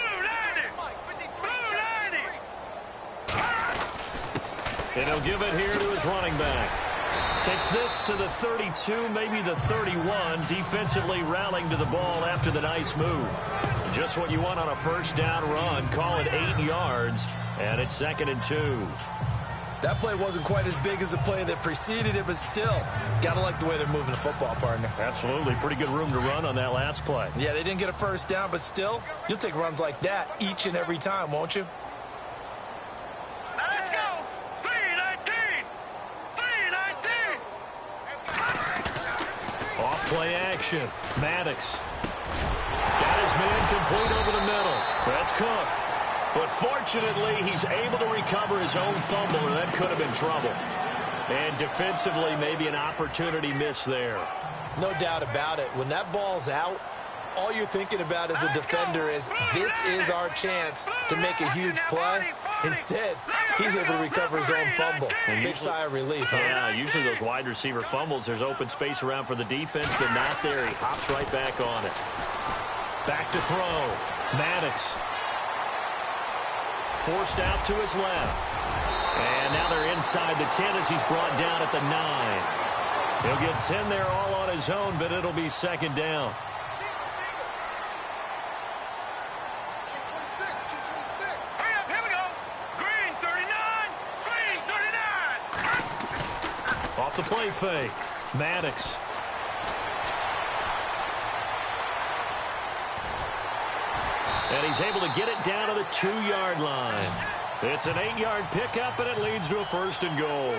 Speaker 2: And he'll give it here to his running back. Takes this to the 32, maybe the 31. Defensively rallying to the ball after the nice move. Just what you want on a 1st down run. Call it 8 yards, and it's 2nd and 2.
Speaker 3: That play wasn't quite as big as the play that preceded it, but still, gotta like the way they're moving the football, partner.
Speaker 2: Absolutely. Pretty good room to run on that last play.
Speaker 3: Yeah, they didn't get a 1st down, but still, you'll take runs like that each and every time, won't you?
Speaker 4: Let's go. 319. 319.
Speaker 2: Off play action. Maddox. Got his man complete over the middle. That's Cook. But fortunately, he's able to recover his own fumble, and that could have been trouble. And defensively, maybe an opportunity miss there.
Speaker 3: No doubt about it. When that ball's out, all you're thinking about as a defender is, this is our chance to make a huge play. Instead, he's able to recover his own fumble. Big sigh of relief, huh?
Speaker 2: Yeah, usually those wide receiver fumbles, there's open space around for the defense, but not there. He hops right back on it. Back to throw. Maddox. Forced out to his left. And now they're inside the 10 as he's brought down at the 9. He'll get 10 there all on his own, but it'll be 2nd down.
Speaker 4: Hurry up, here we go. Green 39. Green 39.
Speaker 2: Off the play fake. Maddox. And he's able to get it down to the 2-yard line. It's an 8-yard pickup, and it leads to a 1st and goal.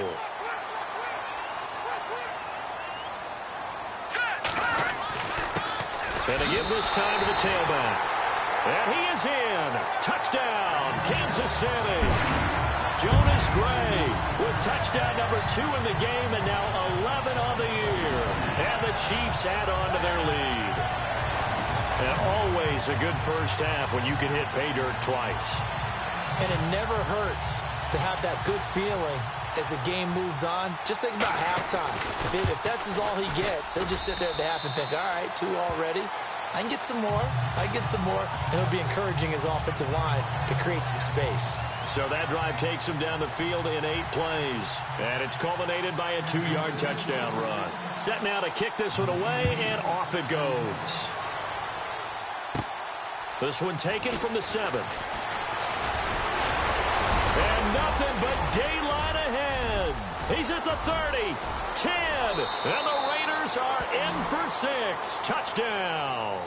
Speaker 2: And they give this time to the tailback. And he is in. Touchdown, Kansas City. Jonas Gray with touchdown number 2 in the game, and now 11 on the year. And the Chiefs add on to their lead. And always a good first half when you can hit pay dirt twice.
Speaker 3: And it never hurts to have that good feeling as the game moves on. Just think about halftime. If that's all he gets, he'll just sit there at the half and think, all right, 2 already. I can get some more. I can get some more. And he'll be encouraging his offensive line to create some space.
Speaker 2: So that drive takes him down the field in 8 plays. And it's culminated by a 2-yard touchdown run. Set now to kick this one away, and off it goes. This one taken from the 7. And nothing but daylight ahead. He's at the 30, 10, and the Raiders are in for 6. Touchdown.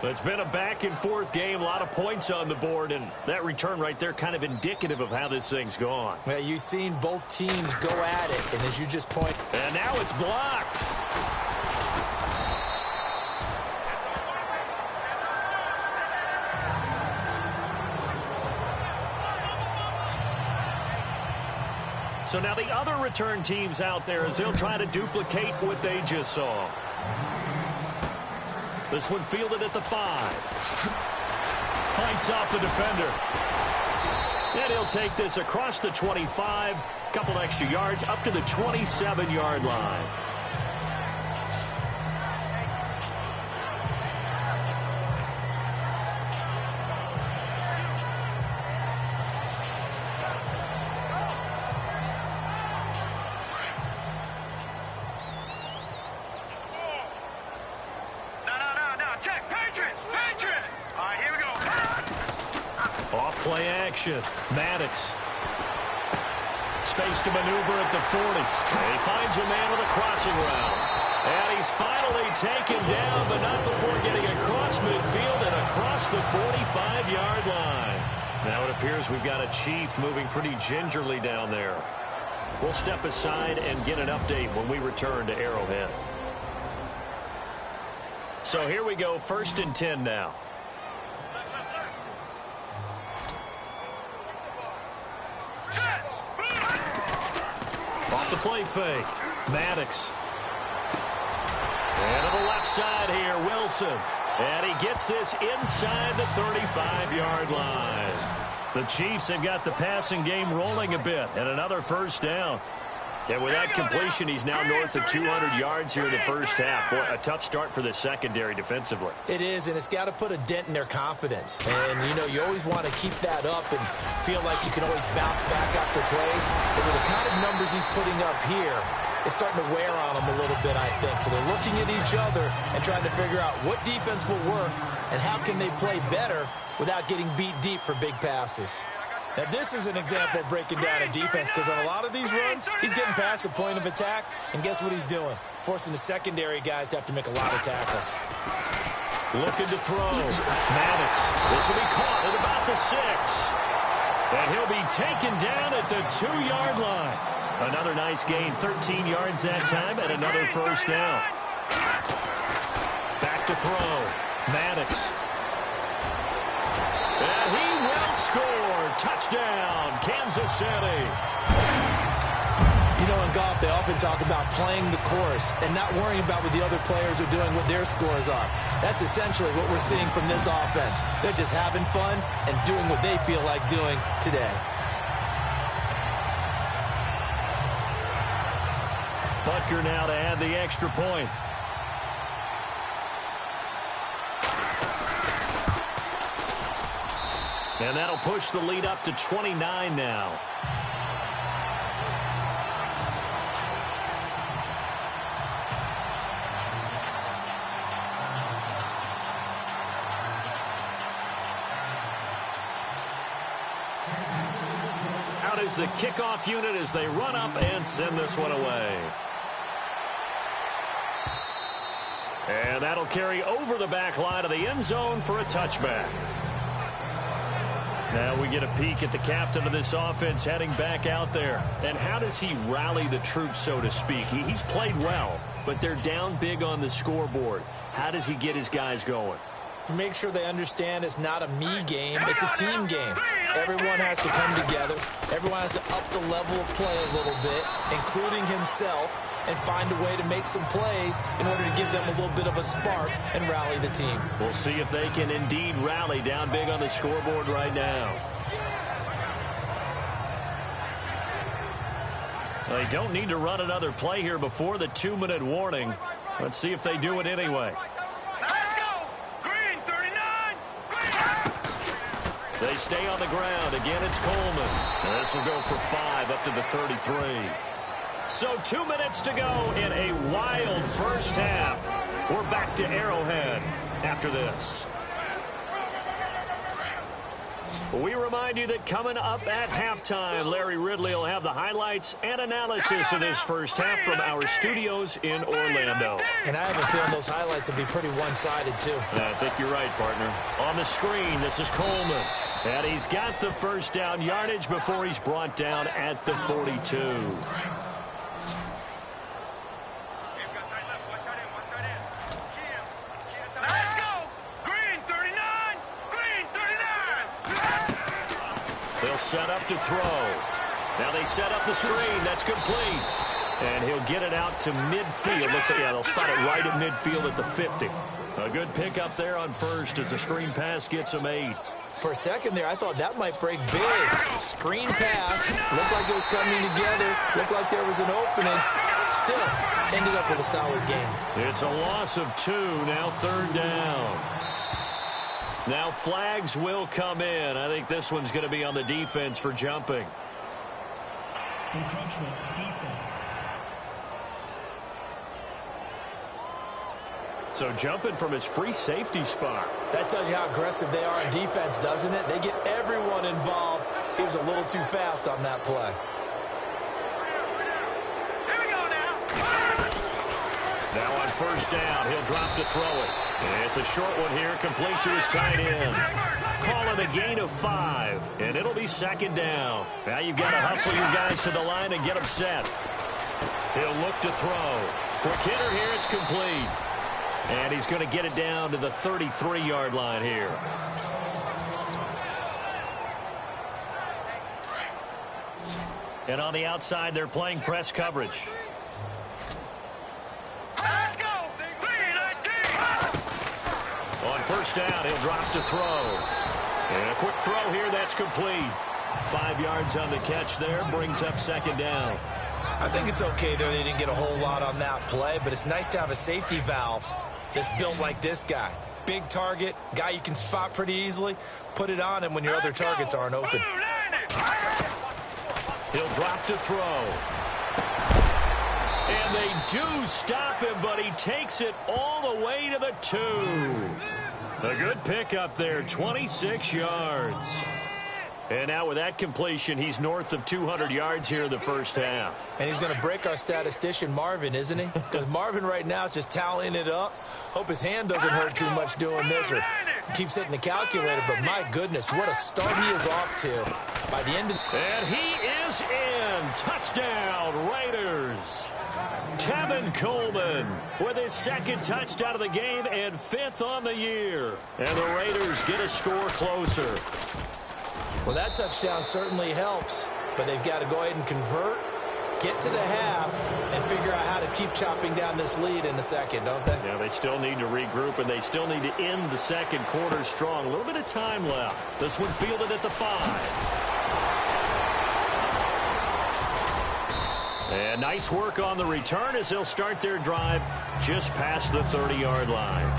Speaker 2: It's been a back-and-forth game, a lot of points on the board, and that return right there kind of indicative of how this thing's gone.
Speaker 3: Well, you've seen both teams go at it, and as you just point...
Speaker 2: And now it's blocked. So now the other return teams out there as they'll try to duplicate what they just saw. This one fielded at the 5. Fights off the defender. And he'll take this across the 25. Couple extra yards up to the 27-yard line. Play action. Maddox. Space to maneuver at the 40. And he finds a man with a crossing route. And he's finally taken down, but not before getting across midfield and across the 45-yard line. Now it appears we've got a Chief moving pretty gingerly down there. We'll step aside and get an update when we return to Arrowhead. So here we go, 1st and 10 now. Off the play fake. Maddox. And to the left side here, Wilson. And he gets this inside the 35-yard line. The Chiefs have got the passing game rolling a bit, and another 1st down. And with that completion, he's now north of 200 yards here in the first half. Boy, a tough start for the secondary defensively.
Speaker 3: It is, and it's got to put a dent in their confidence. And, you know, you always want to keep that up and feel like you can always bounce back after plays. But with the kind of numbers he's putting up here, it's starting to wear on them a little bit, I think. So they're looking at each other and trying to figure out what defense will work and how can they play better without getting beat deep for big passes. Now, this is an example of breaking down a defense because on a lot of these runs, he's getting past the point of attack, and guess what he's doing? Forcing the secondary guys to have to make a lot of tackles.
Speaker 2: Looking to throw. Maddox. This will be caught at about the 6. And he'll be taken down at the 2-yard line. Another nice gain, 13 yards that time, and another 1st down. Back to throw. Maddox. And he will score. Touchdown, Kansas City.
Speaker 3: You know, in golf, they often talk about playing the course and not worrying about what the other players are doing, what their scores are. That's essentially what we're seeing from this offense. They're just having fun and doing what they feel like doing today.
Speaker 2: Butker now to add the extra point. And that'll push the lead up to 29 now. Out is the kickoff unit as they run up and send this one away. And that'll carry over the back line of the end zone for a touchback. Now we get a peek at the captain of this offense heading back out there. And how does he rally the troops, so to speak? He's played well, but they're down big on the scoreboard. How does he get his guys going?
Speaker 3: To make sure they understand it's not a me game, it's a team game. Everyone has to come together. Everyone has to up the level of play a little bit, including himself, and find a way to make some plays in order to give them a little bit of a spark and rally the team.
Speaker 2: We'll see if they can indeed rally down big on the scoreboard right now. They don't need to run another play here before the 2-minute warning. Let's see if they do it anyway.
Speaker 4: Let's go! Green, 39! Green!
Speaker 2: They stay on the ground. Again, it's Coleman. And this will go for 5 up to the 33. So 2 minutes to go in a wild first half. We're back to Arrowhead after this. We remind you that coming up at halftime, Larry Ridley will have the highlights and analysis of this first half from our studios in Orlando.
Speaker 3: And I have a feeling those highlights will be pretty one-sided, too.
Speaker 2: I think you're right, partner. On the screen, this is Coleman. And he's got the first down yardage before he's brought down at the 42. They'll set up to throw. Now they set up the screen. That's complete. And he'll get it out to midfield. Looks like, yeah, they'll spot it right at midfield at the 50. A good pickup there on first as the screen pass gets him 8.
Speaker 3: For a second there, I thought that might break big. Screen pass. Looked like it was coming together. Looked like there was an opening. Still, ended up with a solid game.
Speaker 2: It's a loss of 2. Now 3rd down. Now flags will come in. I think this one's going to be on the defense for jumping.
Speaker 5: Encroachment, defense.
Speaker 2: So jumping from his free safety spot.
Speaker 3: That tells you how aggressive they are on defense, doesn't it? They get everyone involved. He was a little too fast on that play.
Speaker 4: Here we go now.
Speaker 2: Now on first down, he'll drop to throw it. And it's a short one here, complete to his tight end. Call it a gain of 5, and it'll be 2nd down. Now you've got to hustle your guys to the line and get them set. He'll look to throw. Quick hitter here, it's complete. And he's going to get it down to the 33-yard line here. And on the outside, they're playing press coverage.
Speaker 4: Let's go! 3-19!
Speaker 2: On first down, he'll drop to throw. And a quick throw here, that's complete. 5 yards on the catch there, brings up 2nd down.
Speaker 3: I think it's okay there. They didn't get a whole lot on that play, but it's nice to have a safety valve that's built like this guy. Big target, guy you can spot pretty easily. Put it on him when your other targets aren't open.
Speaker 2: He'll drop to throw. And they do stop him, but he takes it all the way to the 2. A good pickup there, 26 yards. And now with that completion, he's north of 200 yards here in the first half.
Speaker 3: And he's going to break our statistician Marvin, isn't he? Because Marvin right now is just tallying it up. Hope his hand doesn't hurt too much doing this or keeps hitting the calculator. But my goodness, what a start he is off to. By the end of...
Speaker 2: And he is in. Touchdown, Raiders. Tevin Coleman with his 2nd touchdown of the game and 5th on the year. And the Raiders get a score closer.
Speaker 3: Well, that touchdown certainly helps, but they've got to go ahead and convert, get to the half, and figure out how to keep chopping down this lead in the second, don't they?
Speaker 2: Yeah, they still need to regroup, and they still need to end the second quarter strong. A little bit of time left. This one fielded at the 5. And nice work on the return as they'll start their drive just past the 30-yard line.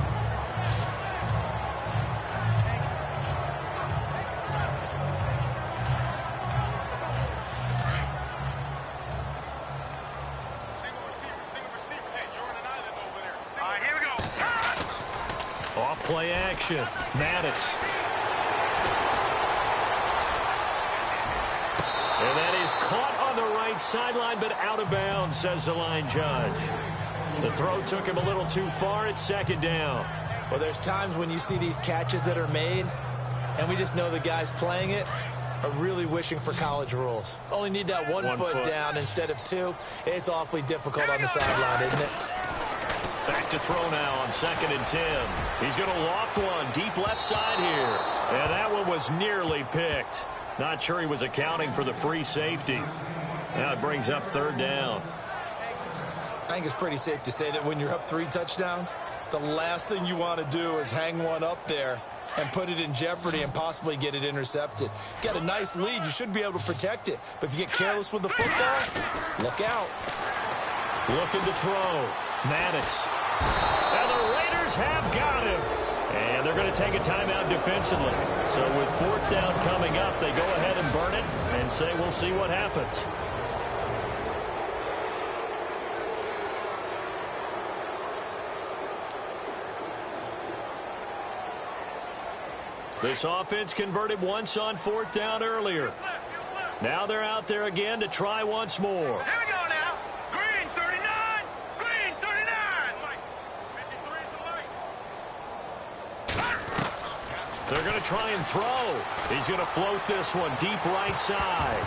Speaker 2: Play action. Maddox. And that is caught on the right sideline, but out of bounds, says the line judge. The throw took him a little too far. It's second down.
Speaker 3: Well, there's times when you see these catches that are made, and we just know the guys playing it are really wishing for college rules. Only need that one foot down instead of two. It's awfully difficult on the sideline, isn't it?
Speaker 2: Back to throw now on 2nd and 10. He's going to loft one deep left side here. And that one was nearly picked. Not sure he was accounting for the free safety. Now it brings up 3rd down.
Speaker 3: I think it's pretty safe to say that when you're up 3 touchdowns, the last thing you want to do is hang one up there and put it in jeopardy and possibly get it intercepted. Got a nice lead. You should be able to protect it. But if you get careless with the football, look out.
Speaker 2: Looking to throw. Maddox. And the Raiders have got him. And they're going to take a timeout defensively. So with 4th down coming up, they go ahead and burn it and say we'll see what happens. This offense converted once on 4th down earlier. Now they're out there again to try once more.
Speaker 4: Here we go now. Green 39. Green 39.
Speaker 2: They're going to try and throw. He's going to float this one deep right side.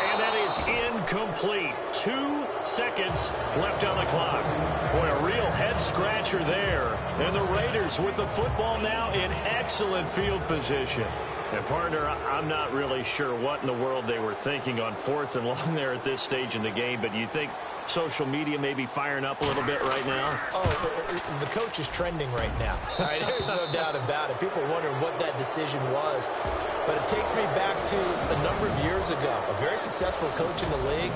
Speaker 2: And that is incomplete. 2 seconds left on the clock. Boy, a real head-scratcher there. And the Raiders with the football now in excellent field position. And, partner, I'm not really sure what in the world they were thinking on 4th and long there at this stage in the game, but you think social media may be firing up a little bit right now?
Speaker 3: Oh, the coach is trending right now. All right, there's no doubt about it. People wonder what that decision was. But it takes me back to a number of years ago. A very successful coach in the league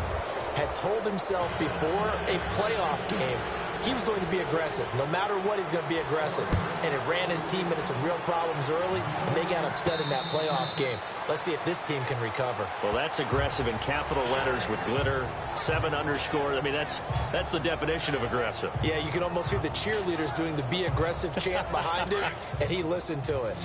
Speaker 3: had told himself before a playoff game he was going to be aggressive. No matter what, he's going to be aggressive. And it ran his team into some real problems early, and they got upset in that playoff game. Let's see if this team can recover.
Speaker 2: Well, that's aggressive in capital letters with glitter, 7 underscore. I mean, that's the definition of aggressive.
Speaker 3: Yeah, you can almost hear the cheerleaders doing the be aggressive chant behind it, and he listened to it.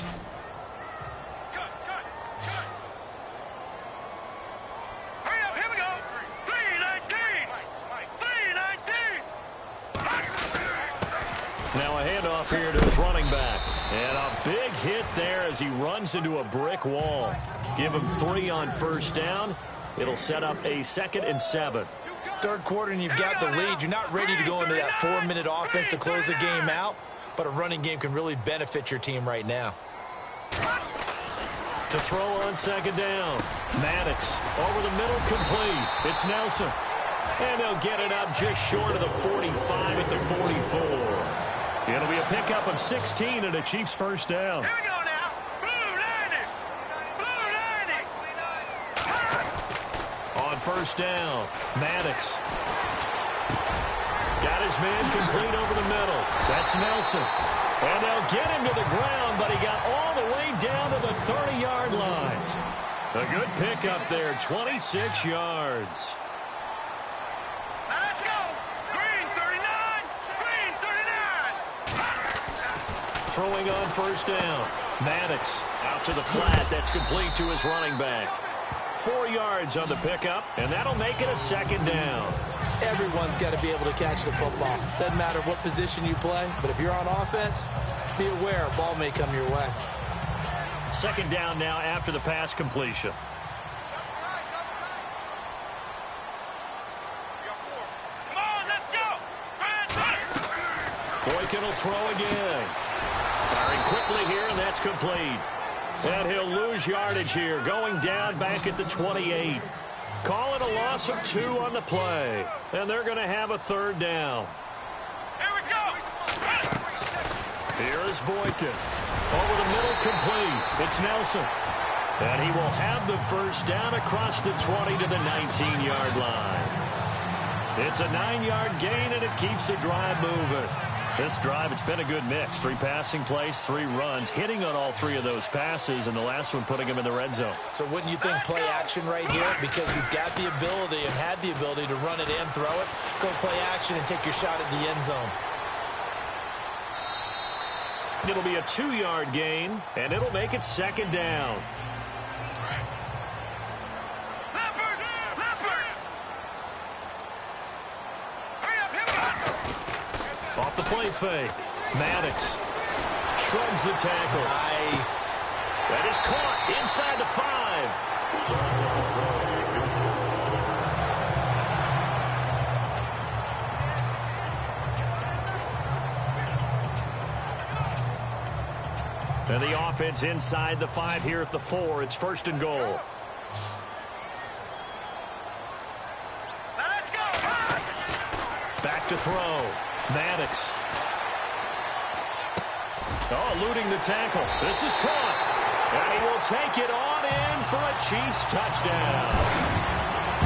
Speaker 2: Now a handoff here to his running back. And a big hit there as he runs into a brick wall. Give him 3 on 1st down. It'll set up a 2nd and 7.
Speaker 3: 3rd quarter and you've got the lead. You're not ready to go into that 4-minute offense to close the game out. But a running game can really benefit your team right now.
Speaker 2: To throw on 2nd down. Maddox over the middle, complete. It's Nelson. And they'll get it up just short of the 45 at the 44. It'll be a pickup of 16 and a Chiefs 1st down.
Speaker 4: Here we go now. Blue 90. Blue 90.
Speaker 2: On 1st down, Maddox. Got his man complete over the middle. That's Nelson. And they'll get him to the ground, but he got all the way down to the 30-yard line. A good pickup there, 26 yards. Throwing on 1st down. Maddox out to the flat. That's complete to his running back. 4 yards on the pickup, and that'll make it a 2nd down.
Speaker 3: Everyone's got to be able to catch the football. Doesn't matter what position you play, but if you're on offense, be aware a ball may come your way.
Speaker 2: 2nd down now after the pass completion.
Speaker 4: Come on, let's go.
Speaker 2: Boykin will throw again. Firing quickly here, and that's complete. And he'll lose yardage here, going down back at the 28. Call it a loss of 2 on the play. And they're going to have a 3rd down.
Speaker 4: Here we go.
Speaker 2: Here is Boykin. Over the middle, complete. It's Nelson. And he will have the 1st down across the 20 to the 19-yard line. It's a 9-yard gain, and it keeps the drive moving. This drive, it's been a good mix. 3 passing plays, 3 runs, hitting on all 3 of those passes, and the last one putting him in the red zone.
Speaker 3: So wouldn't you think play action right here? Because you've got the ability and had the ability to run it in, throw it, go play action and take your shot at the end zone.
Speaker 2: It'll be a 2-yard gain, and it'll make it 2nd down.
Speaker 4: Leopard! Hurry up, hit me!
Speaker 2: off the play fake. Maddox shrugs the tackle.
Speaker 3: Nice.
Speaker 2: That is caught inside the 5. And the offense inside the 5 here at the 4. It's 1st and goal.
Speaker 4: Let's go.
Speaker 2: Back to throw. Maddox. Oh, eluding the tackle. This is caught. And he will take it on in for a Chiefs touchdown.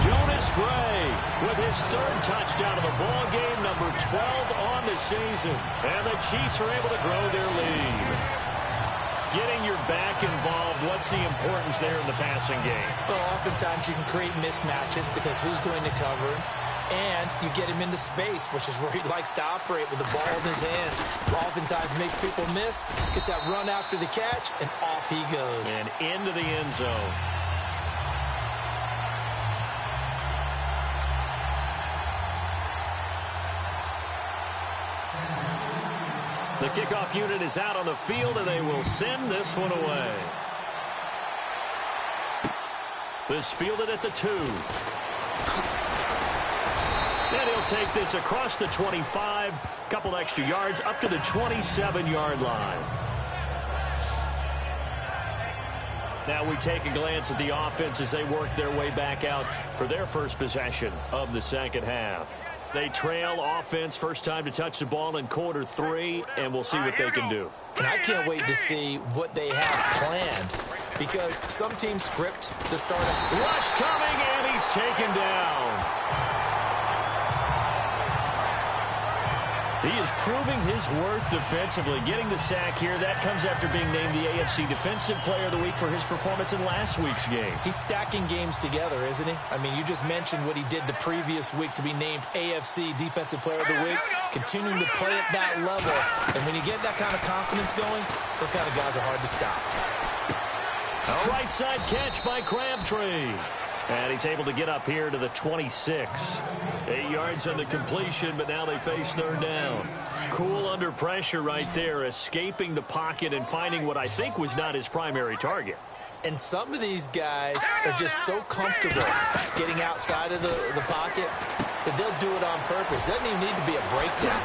Speaker 2: Jonas Gray with his 3rd touchdown of the ball game, number 12 on the season. And the Chiefs are able to grow their lead. Getting your back involved, what's the importance there in the passing game?
Speaker 3: Well, oftentimes you can create mismatches because who's going to cover him? And you get him into space, which is where he likes to operate with the ball in his hands. Oftentimes makes people miss, gets that run after the catch, and off he goes.
Speaker 2: And into the end zone. The kickoff unit is out on the field, and they will send this one away. This fielded at the 2. And he'll take this across the 25, couple extra yards up to the 27-yard line. Now we take a glance at the offense as they work their way back out for their first possession of the second half. They trail offense, first time to touch the ball in quarter 3, and we'll see what they can do.
Speaker 3: And I can't wait to see what they have planned, because some teams script to start out.
Speaker 2: Rush coming, and he's taken down. He is proving his worth defensively, getting the sack here. That comes after being named the AFC Defensive Player of the Week for his performance in last week's game.
Speaker 3: He's stacking games together, isn't he? I mean, you just mentioned what he did the previous week to be named AFC Defensive Player of the Week, continuing to play at that level. And when you get that kind of confidence going, those kind of guys are hard to stop.
Speaker 2: A right side catch by Crabtree. And he's able to get up here to the 26. 8 yards on the completion, but now they face 3rd down. Cool under pressure right there, escaping the pocket and finding what I think was not his primary target.
Speaker 3: And some of these guys are just so comfortable getting outside of the pocket that they'll do it on purpose. It doesn't even need to be a breakdown.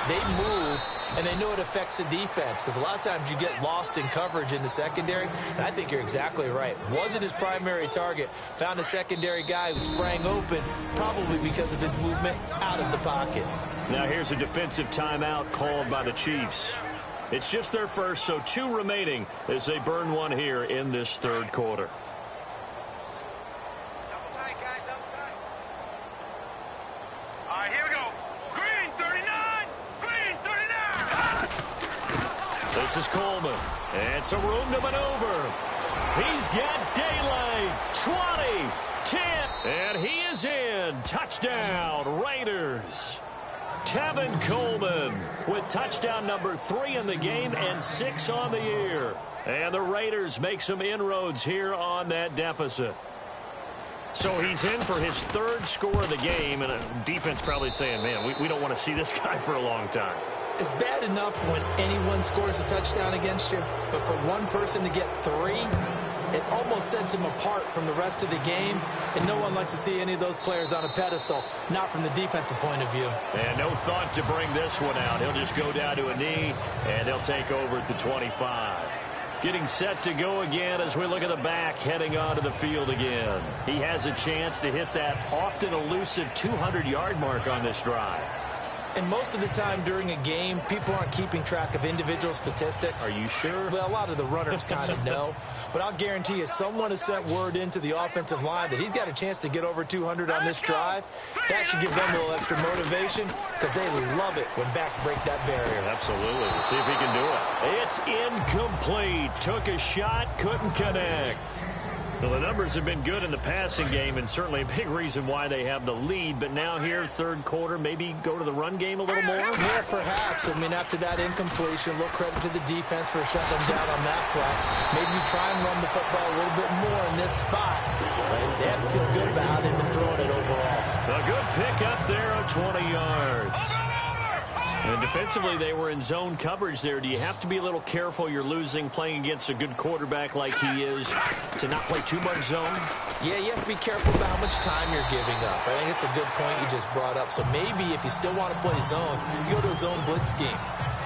Speaker 3: They move, and they know it affects the defense, because a lot of times you get lost in coverage in the secondary, and I think you're exactly right. Wasn't his primary target. Found a secondary guy who sprang open, probably because of his movement out of the pocket.
Speaker 2: Now here's a defensive timeout called by the Chiefs. It's just their first, so 2 remaining as they burn one here in this 3rd quarter.
Speaker 4: Double tight, guys, double tight. All right, here we go. Green 39. Green 39.
Speaker 2: This is Coleman. And some room to maneuver. He's got daylight. 20, 10, and he is in. Touchdown, Raiders. Tevin Coleman with touchdown number 3 in the game and 6 on the year. And the Raiders make some inroads here on that deficit. So he's in for his 3rd score of the game, and defense probably saying, man, we don't want to see this guy for a long time.
Speaker 3: It's bad enough when anyone scores a touchdown against you, but for one person to get 3, it almost sets him apart from the rest of the game, and no one likes to see any of those players on a pedestal, not from the defensive point of view.
Speaker 2: And no thought to bring this one out. He'll just go down to a knee, and they'll take over at the 25. Getting set to go again as we look at the back, heading onto the field again. He has a chance to hit that often elusive 200-yard mark on this drive.
Speaker 3: And most of the time during a game, people aren't keeping track of individual statistics.
Speaker 2: Are you sure?
Speaker 3: Well, a lot of the runners kind of know. But I'll guarantee you, someone has sent word into the offensive line that he's got a chance to get over 200 on this drive. That should give them a little extra motivation, because they love it when backs break that barrier.
Speaker 2: Absolutely. We'll see if he can do it. It's incomplete. Took a shot, couldn't connect. Well, the numbers have been good in the passing game, and certainly a big reason why they have the lead. But now here, 3rd quarter, maybe go to the run game a little more?
Speaker 3: Yeah, perhaps. I mean, after that incompletion, a little credit to the defense for shutting them down on that play. Maybe you try and run the football a little bit more in this spot. But they have to feel good about how they've been throwing it overall.
Speaker 2: A good pick up there on 20 yards. And defensively, they were in zone coverage there. Do you have to be a little careful? You're losing playing against a good quarterback like he is to not play too much zone?
Speaker 3: Yeah, you have to be careful about how much time you're giving up. I think it's a good point you just brought up. So maybe if you still want to play zone, you go to a zone blitz scheme.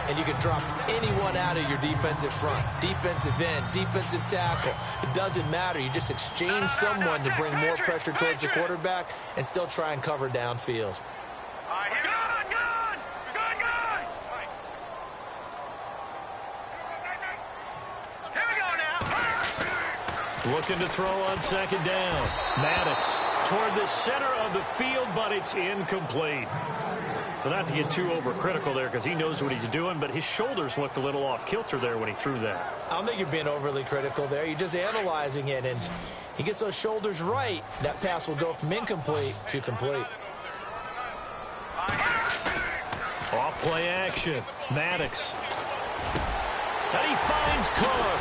Speaker 3: And you can drop anyone out of your defensive front. Defensive end, defensive tackle. It doesn't matter. You just exchange someone to bring more pressure towards the quarterback and still try and cover downfield.
Speaker 2: Looking to throw on second down. Maddox toward the center of the field, but it's incomplete. But not to get too overcritical there because he knows what he's doing, but his shoulders looked a little off kilter there when he threw that.
Speaker 3: I don't think you're being overly critical there. You're just analyzing it, and he gets those shoulders right. That pass will go from incomplete to complete.
Speaker 2: Off play action. Maddox. And he finds Cook.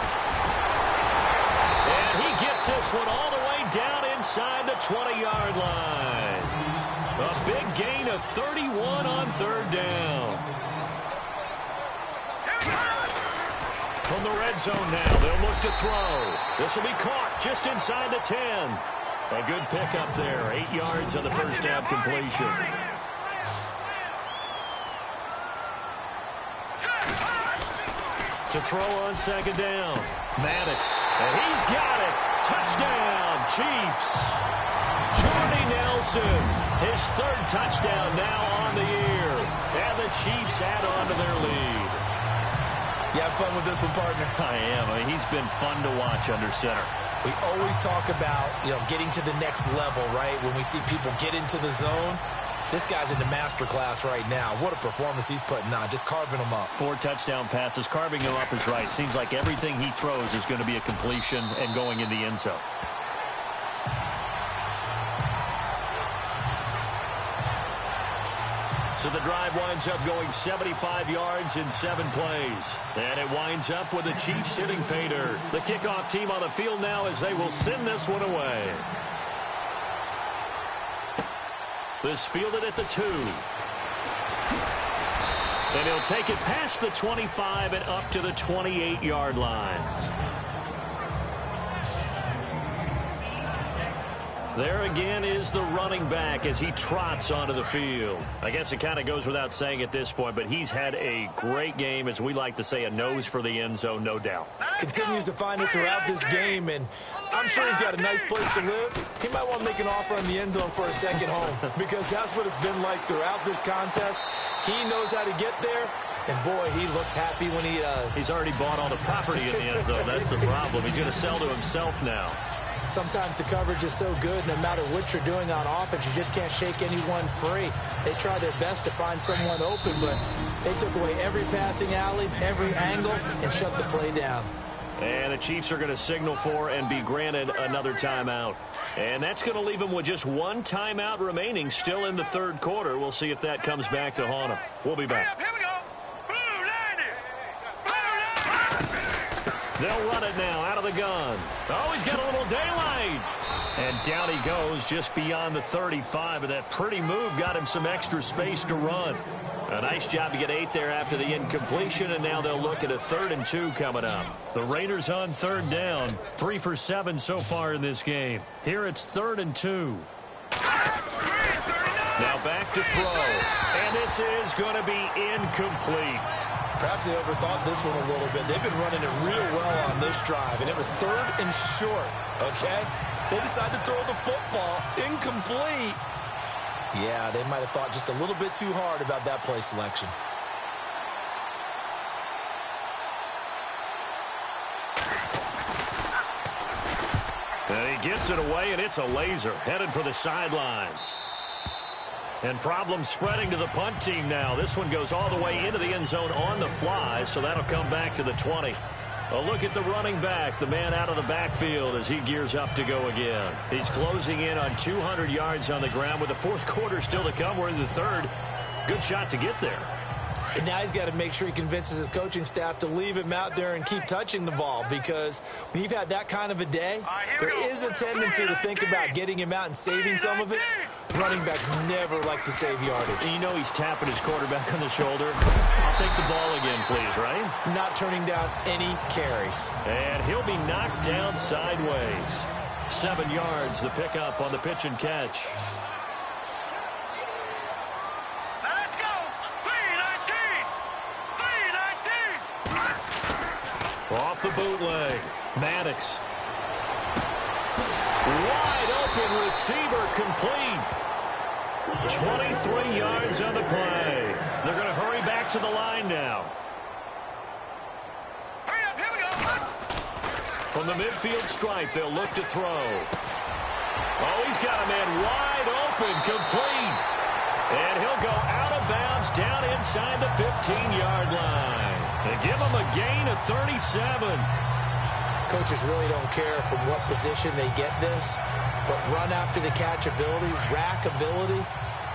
Speaker 2: And he gets this one all the way down inside the 20-yard line. A big gain of 31 on third down. From the red zone now, they'll look to throw. This will be caught just inside the 10. A good pickup there, 8 yards on the first down completion. To throw on second down. Maddox, and he's got it. Touchdown, Chiefs. Jordy Nelson, his third touchdown now on the year. And the Chiefs add on to their lead.
Speaker 3: You have fun with this one, partner?
Speaker 2: I am. I mean, he's been fun to watch under center.
Speaker 3: We always talk about, getting to the next level, right? When we see people get into the zone. This guy's in the master class right now. What a performance he's putting on, just carving them up.
Speaker 2: 4 touchdown passes. Carving him up is right. Seems like everything he throws is going to be a completion and going in the end zone. So the drive winds up going 75 yards in 7 plays. And it winds up with the Chiefs hitting pay dirt. The kickoff team on the field now as they will send this one away. This fielded at the 2. And he'll take it past the 25 and up to the 28-yard line. There again is the running back as he trots onto the field. I guess it kind of goes without saying at this point, but he's had a great game, as we like to say, a nose for the end zone, no doubt.
Speaker 3: Continues to find it throughout this game, and I'm sure he's got a nice place to live. He might want to make an offer on the end zone for a second home because that's what it's been like throughout this contest. He knows how to get there, and boy, he looks happy when he does.
Speaker 2: He's already bought all the property in the end zone. That's the problem. He's going to sell to himself now.
Speaker 3: Sometimes the coverage is so good, no matter what you're doing on offense, you just can't shake anyone free. They try their best to find someone open, but they took away every passing alley, every angle, and shut the play down.
Speaker 2: And the Chiefs are going to signal for and be granted another timeout. And that's going to leave them with just 1 timeout remaining still in the third quarter. We'll see if that comes back to haunt them. We'll be back.
Speaker 4: Here we go.
Speaker 2: They'll run it now out of the gun. Oh, he's got a little daylight. And down he goes just beyond the 35. And that pretty move got him some extra space to run. A nice job to get 8 there after the incompletion. And now they'll look at a 3rd and 2 coming up. The Raiders on 3rd down. 3 for 7 so far in this game. Here it's 3rd and 2. Now back to throw. And this is going to be incomplete.
Speaker 3: Perhaps they overthought this one a little bit. They've been running it real well on this drive, and it was 3rd and short, okay? They decided to throw the football incomplete. Yeah, they might have thought just a little bit too hard about that play selection.
Speaker 2: And he gets it away, and it's a laser headed for the sidelines. And problems spreading to the punt team now. This one goes all the way into the end zone on the fly, so that'll come back to the 20. A look at the running back, the man out of the backfield as he gears up to go again. He's closing in on 200 yards on the ground with the 4th quarter still to come. We're in the 3rd. Good shot to get there.
Speaker 3: And now he's got to make sure he convinces his coaching staff to leave him out there and keep touching the ball, because when you've had that kind of a day, there is a tendency to think about getting him out and saving some of it. Running backs never like to save yardage.
Speaker 2: You know he's tapping his quarterback on the shoulder. I'll take the ball again, please, right?
Speaker 3: Not turning down any carries.
Speaker 2: And he'll be knocked down sideways. 7 yards, the pickup on the pitch and catch.
Speaker 4: Let's go. 3-19.
Speaker 2: Off the bootleg. Maddox. Wide open receiver complete. 23 yards on the play. They're going to hurry back to the line now.
Speaker 4: Hurry up, here we go.
Speaker 2: From the midfield stripe, they'll look to throw. Oh, he's got a man wide open, complete. And he'll go out of bounds down inside the 15-yard line. They give him a gain of 37.
Speaker 3: Coaches really don't care from what position they get this, but run after the catch ability, rack ability,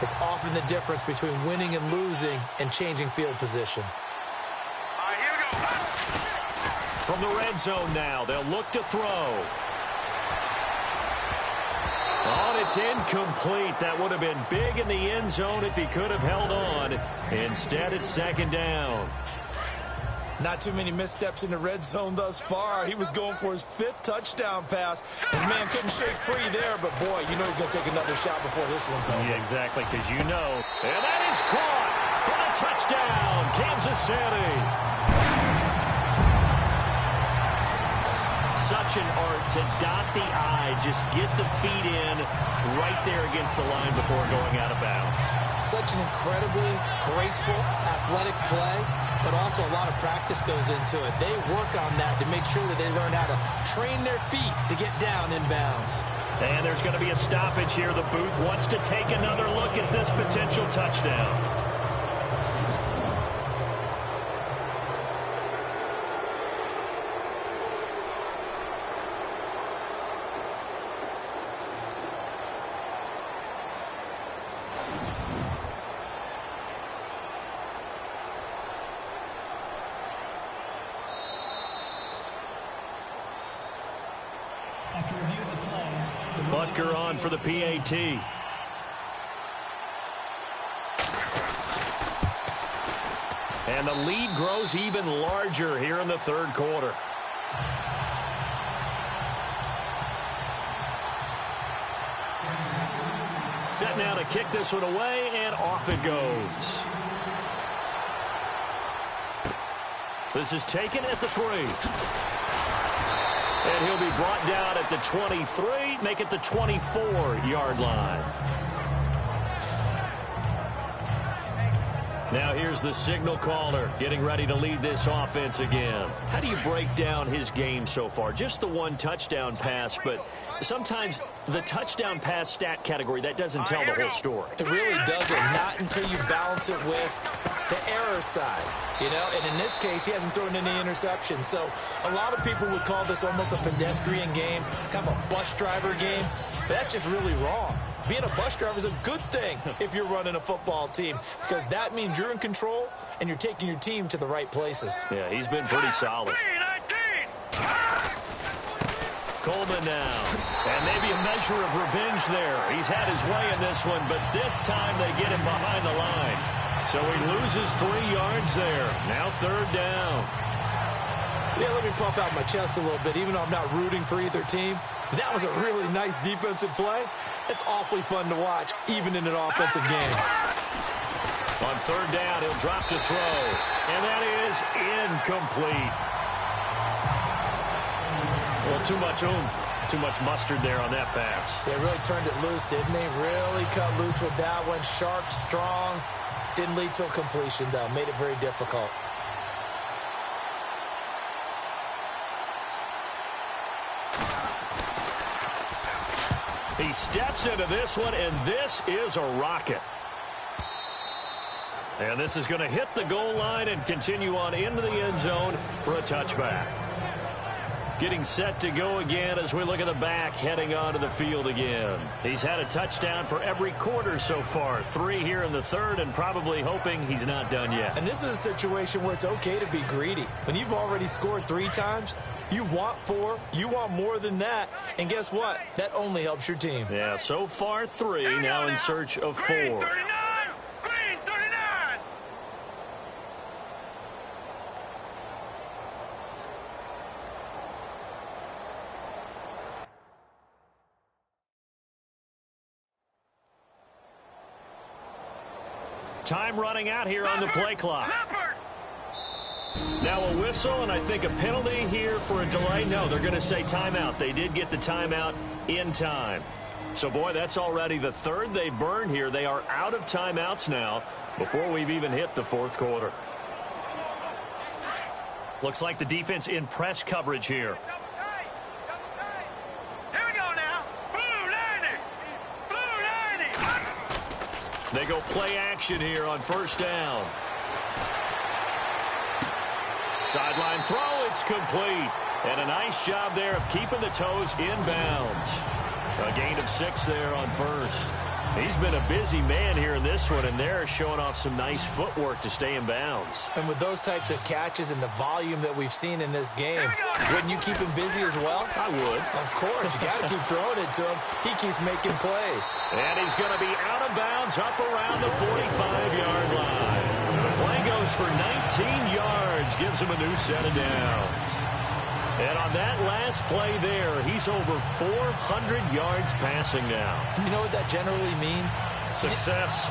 Speaker 3: is often the difference between winning and losing and changing field position.
Speaker 4: All right, here we go.
Speaker 2: From the red zone now, they'll look to throw. Oh, and it's incomplete. That would have been big in the end zone if he could have held on. Instead, it's second down.
Speaker 3: Not too many missteps in the red zone thus far. He was going for his 5th touchdown pass. His man couldn't shake free there, but boy, you know he's going to take another shot before this one's over.
Speaker 2: Yeah, exactly, because you know. And that is caught for the touchdown, Kansas City. Such an art to dot the I, just get the feet in right there against the line before going out of bounds.
Speaker 3: Such an incredibly graceful, athletic play, but also a lot of practice goes into it. They work on that to make sure that they learn how to train their feet to get down in bounds.
Speaker 2: And there's going to be a stoppage here. The booth wants to take another look at this potential touchdown.
Speaker 5: After review of the play,
Speaker 2: Butker on for the PAT. And the lead grows even larger here in the third quarter. Set now to kick this one away, and off it goes. This is taken at the 3. And he'll be brought down at the 23, make it the 24-yard line. Now here's the signal caller getting ready to lead this offense again. How do you break down his game so far? Just the 1 touchdown pass, but sometimes the touchdown pass stat category, that doesn't tell the whole story.
Speaker 3: It really doesn't, not until you balance it with the error side, you know, and in this case, he hasn't thrown any interceptions. So a lot of people would call this almost a pedestrian game, kind of a bus driver game, but that's just really wrong. Being a bus driver is a good thing if you're running a football team, because that means you're in control and you're taking your team to the right places.
Speaker 2: Yeah, he's been pretty solid.
Speaker 4: 3-19.
Speaker 2: Coleman now, and maybe a measure of revenge there. He's had his way in this one, but this time they get him behind the line. So he loses 3 yards there. Now third down.
Speaker 3: Yeah, let me puff out my chest a little bit, even though I'm not rooting for either team. That was a really nice defensive play. It's awfully fun to watch, even in an offensive game.
Speaker 2: On third down, he'll drop to throw, and that is incomplete. Well, too much oomph, too much mustard there on that pass.
Speaker 3: They really turned it loose, didn't they? Really cut loose with that one. Sharp, strong. Didn't lead to a completion, though. Made it very difficult.
Speaker 2: He steps into this one, and this is a rocket. And this is going to hit the goal line and continue on into the end zone for a touchback. Getting set to go again as we look at the back heading onto the field again. He's had a touchdown for every quarter so far. 3 here in the third and probably hoping he's not done yet.
Speaker 3: And this is a situation where it's okay to be greedy. When you've already scored 3 times, you want 4, you want more than that. And guess what? That only helps your team.
Speaker 2: Yeah, so far 3, now in search of 4.
Speaker 4: Green 39! Green 39!
Speaker 2: Time running out here on the play clock. Now a whistle and I think a penalty here for a delay. No, they're going to say timeout. They did get the timeout in time. So, boy, that's already the third they burned here. They are out of timeouts now before we've even hit the fourth quarter. Looks like the defense in press coverage here.
Speaker 4: Here we go now. Blue 90! Blue 90!
Speaker 2: They go play action here on first down. Sideline throw, it's complete. And a nice job there of keeping the toes in bounds. A gain of 6 there on first. He's been a busy man here in this one, and they're showing off some nice footwork to stay in bounds.
Speaker 3: And with those types of catches and the volume that we've seen in this game, wouldn't you keep him busy as well?
Speaker 2: I would.
Speaker 3: Of course. You got to keep throwing it to him. He keeps making plays.
Speaker 2: And he's going to be out of bounds up around the 45-yard line. The play goes for 19 yards, gives him a new set of downs. And on that last play there, he's over 400 yards passing now.
Speaker 3: You know what that generally means?
Speaker 2: Success.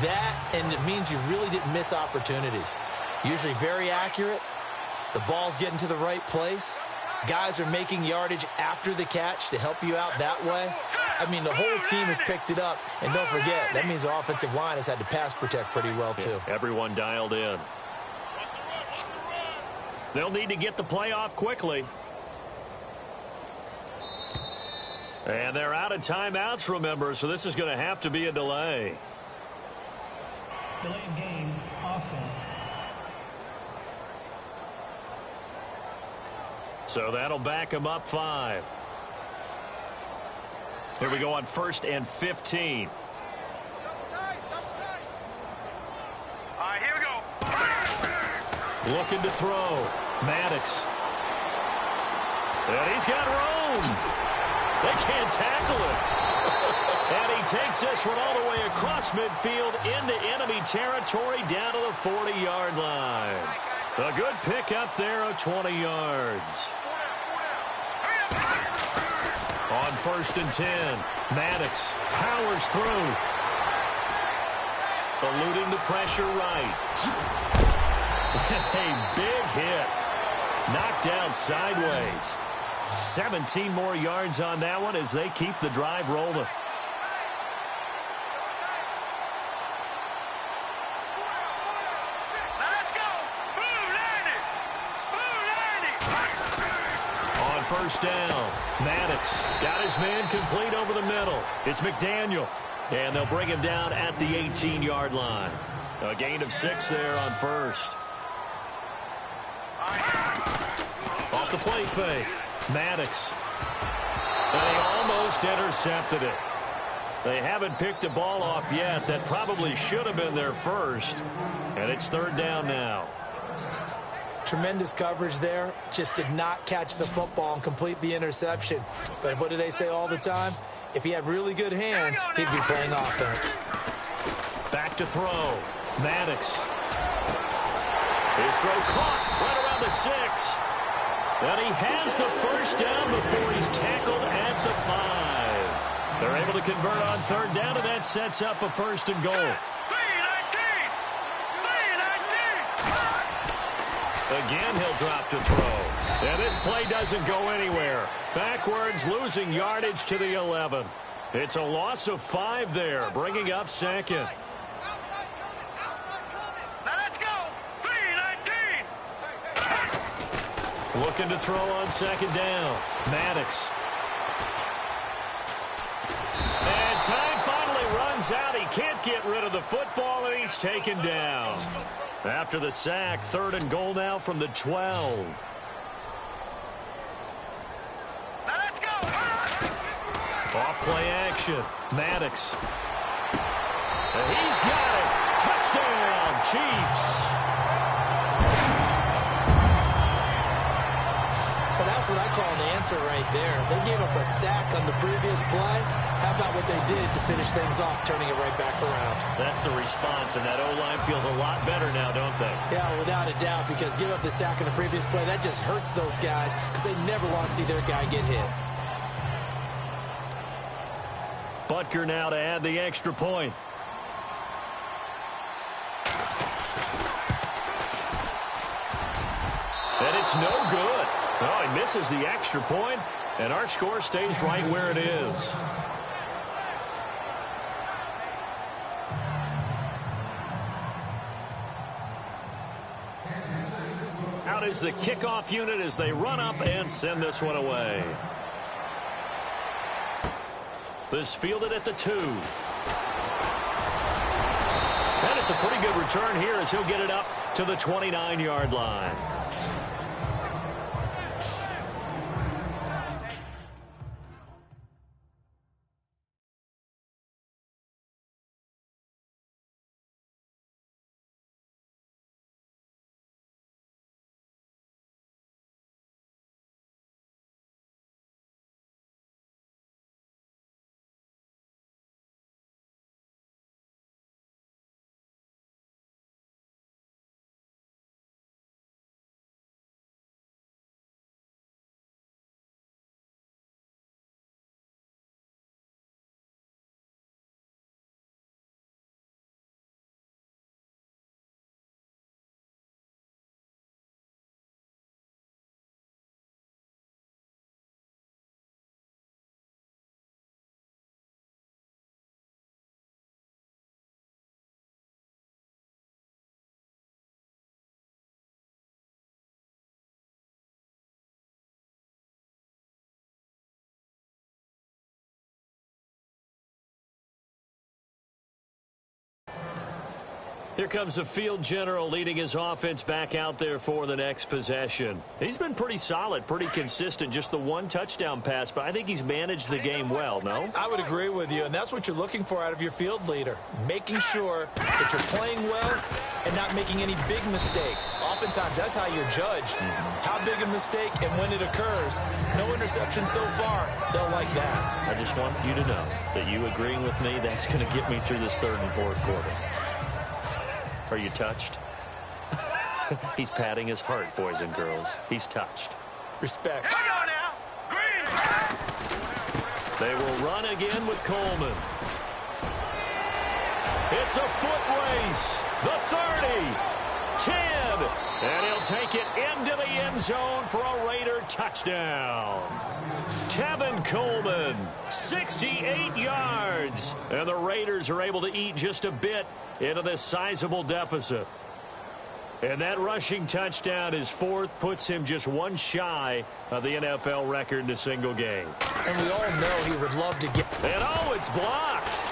Speaker 3: That, and it means you really didn't miss opportunities. Usually very accurate. The ball's getting to the right place. Guys are making yardage after the catch to help you out that way. I mean, the whole team has picked it up. And don't forget, that means the offensive line has had to pass protect pretty well, too.
Speaker 2: Yeah, everyone dialed in. They'll need to get the play off quickly. And they're out of timeouts, remember, so this is going to have to be a delay.
Speaker 5: Delay of game, offense.
Speaker 2: So that'll back them up 5. Here we go on 1st and 15.
Speaker 4: All right, here we go.
Speaker 2: Looking to throw. Maddox. And he's got room. They can't tackle him. And he takes this one all the way across midfield into enemy territory down to the 40-yard line. A good pick up there of 20 yards. On 1st and 10, Maddox powers through. Eluding the pressure right. A big hit. Knocked down sideways. 17 more yards on that one as they keep the drive rolling.
Speaker 4: Let's go. Blue 90. Blue 90.
Speaker 2: On 1st down, Maddox got his man complete over the middle. It's McDaniel. And they'll bring him down at the 18-yard line. A gain of 6 there on 1st. Off the play fake, Maddox. And they almost intercepted it. They haven't picked a ball off yet. That probably should have been their first. And it's 3rd down now.
Speaker 3: Tremendous coverage there. Just did not catch the football and complete the interception. But what do they say all the time? If he had really good hands, he'd be playing offense.
Speaker 2: Back to throw. Maddox. His throw caught right around the 6. And he has the first down before he's tackled at the 5. They're able to convert on 3rd down, and that sets up a 1st and goal. Again, he'll drop to throw. And this play doesn't go anywhere. Backwards, losing yardage to the 11. It's a loss of 5 there, bringing up 2nd.
Speaker 4: Let's go. 3-19.
Speaker 2: Looking to throw on 2nd down. Maddox. And time finally runs out. He can't get rid of the football, and he's taken down. After the sack, 3rd and goal now from the 12. Off play action. Maddox. And he's got it. Touchdown, Chiefs.
Speaker 3: Well, that's what I call an answer right there. They gave up a sack on the previous play. How about what they did to finish things off, turning it right back around?
Speaker 2: That's the response, and that O-line feels a lot better now, don't they?
Speaker 3: Yeah, without a doubt, because give up the sack on the previous play, that just hurts those guys because they never want to see their guy get hit.
Speaker 2: Butker now to add the extra point. And it's no good. Oh, he misses the extra point, and our score stays right where it is. Out is the kickoff unit as they run up and send this one away. This fielded at the 2. And it's a pretty good return here as he'll get it up to the 29-yard line. Here comes the field general leading his offense back out there for the next possession. He's been pretty solid, pretty consistent, just the one touchdown pass, but I think he's managed the game well, no?
Speaker 3: I would agree with you, and that's what you're looking for out of your field leader, making sure that you're playing well and not making any big mistakes. Oftentimes, that's how you're judged. How big a mistake and when it occurs. No interception so far. They'll like that.
Speaker 2: I just want you to know that you agreeing with me, that's going to get me through this third and fourth quarter. Are you touched? He's patting his heart, boys and girls. He's touched.
Speaker 3: Respect.
Speaker 4: Here we go now. Green.
Speaker 2: They will run again with Coleman. It's a foot race. The 30, 10, and he'll take it into the end zone for a Raider touchdown. Tevin Coleman, 68 yards, and the Raiders are able to eat just a bit into this sizable deficit. And that rushing touchdown, his fourth, puts him just one shy of the NFL record in a single game.
Speaker 3: And we all know he would love to get...
Speaker 2: And oh, it's blocked.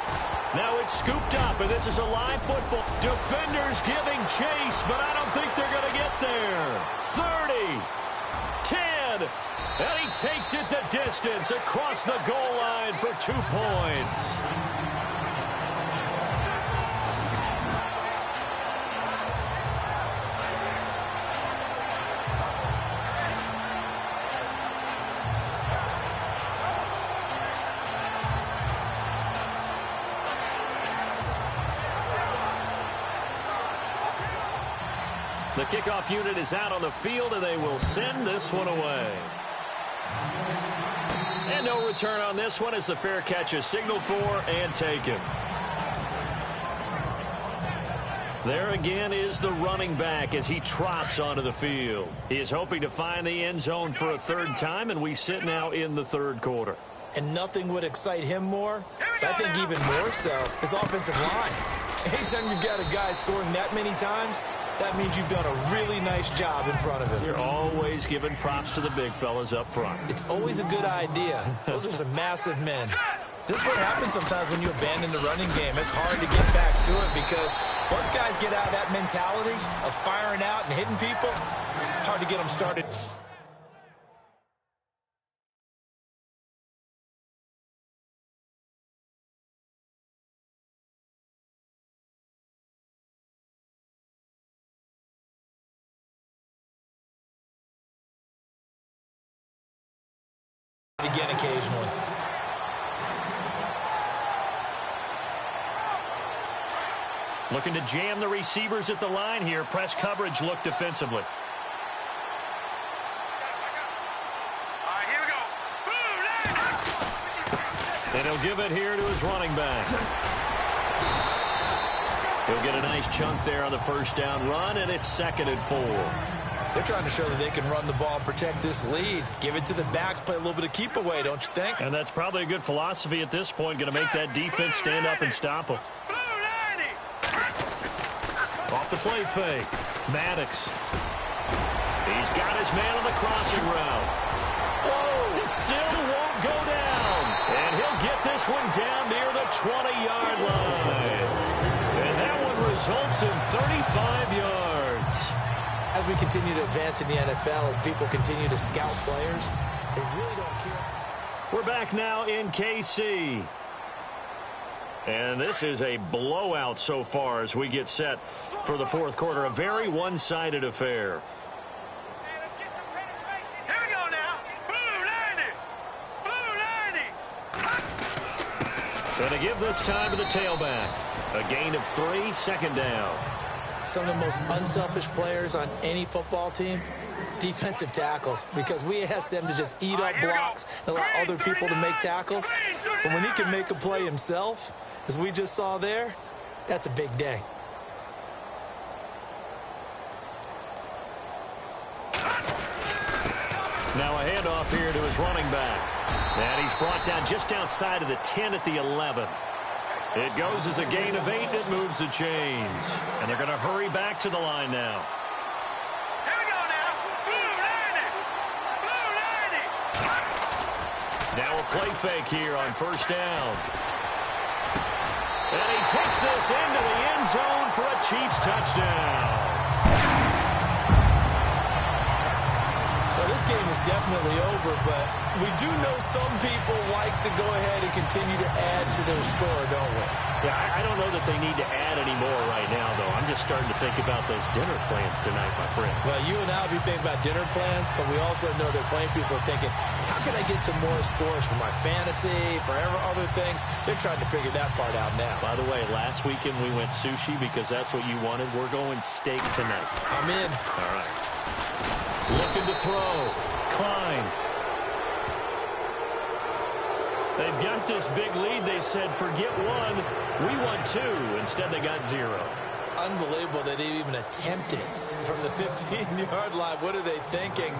Speaker 2: Now it's scooped up, and this is a live football. Defenders giving chase, but I don't think they're going to get there. 30, 10, and he takes it the distance across the goal line for 2 points. The kickoff unit is out on the field, and they will send this one away. And no return on this one as the fair catch is signaled for and taken. There again is the running back as he trots onto the field. He is hoping to find the end zone for a third time, and we sit now in the third quarter.
Speaker 3: And nothing would excite him more, but I think even more so, his offensive line. Anytime you've got a guy scoring that many times, that means you've done a really nice job in front of him.
Speaker 2: You're always giving props to the big fellas up front.
Speaker 3: It's always a good idea. Those are some massive men. This is what happens sometimes when you abandon the running game. It's hard to get back to it because once guys get out of that mentality of firing out and hitting people, hard to get them started. Again occasionally.
Speaker 2: Looking to jam the receivers at the line here. Press coverage look defensively.
Speaker 4: All right, here we go.
Speaker 2: And he'll give it here to his running back. He'll get a nice chunk there on the first down run, and it's 2nd and 4.
Speaker 3: They're trying to show that they can run the ball and protect this lead. Give it to the backs, play a little bit of keep away, don't you think?
Speaker 2: And that's probably a good philosophy at this point. Going to make that defense stand up and stop them. Off the play fake. Maddox. He's got his man on the crossing route. Whoa! It still won't go down. And he'll get this one down near the 20-yard line. And that one results in 35 yards.
Speaker 3: As we continue to advance in the NFL, as people continue to scout players, they really don't care.
Speaker 2: We're back now in KC. And this is a blowout so far as we get set for the fourth quarter. A very one-sided affair.
Speaker 4: Hey, let's get some penetration. Here we go now. Blue 90.
Speaker 2: And to give this time to the tailback. A gain of 3, 2nd down.
Speaker 3: Some of the most unselfish players on any football team, defensive tackles, because we ask them to just eat up blocks and allow other people to make tackles. But when he can make a play himself, as we just saw there, that's a big day.
Speaker 2: Now a handoff here to his running back. And he's brought down just outside of the 10 at the 11. It goes as a gain of 8. It moves the chains. And they're going to hurry back to the line now.
Speaker 4: Here we go now. Blue 90.
Speaker 2: Now a play fake here on first down. And he takes this into the end zone for a Chiefs touchdown.
Speaker 3: Well, this game is definitely over, but we do know some people like to go ahead and continue to add to their score, don't we?
Speaker 2: Yeah, I don't know that they need to add any more right now, though. I'm just starting to think about those dinner plans tonight, my friend.
Speaker 3: Well, you and I will be thinking about dinner plans, but we also know that plenty of people are thinking, how can I get some more scores for my fantasy, for other things? They're trying to figure that part out now.
Speaker 2: By the way, last weekend we went sushi because that's what you wanted. We're going steak tonight.
Speaker 3: I'm in.
Speaker 2: All right. Looking to throw. Klein. They've got this big lead. They said, forget 1. We want 2. Instead, they got 0.
Speaker 3: Unbelievable that they even attempted from the 15-yard line. What are they thinking?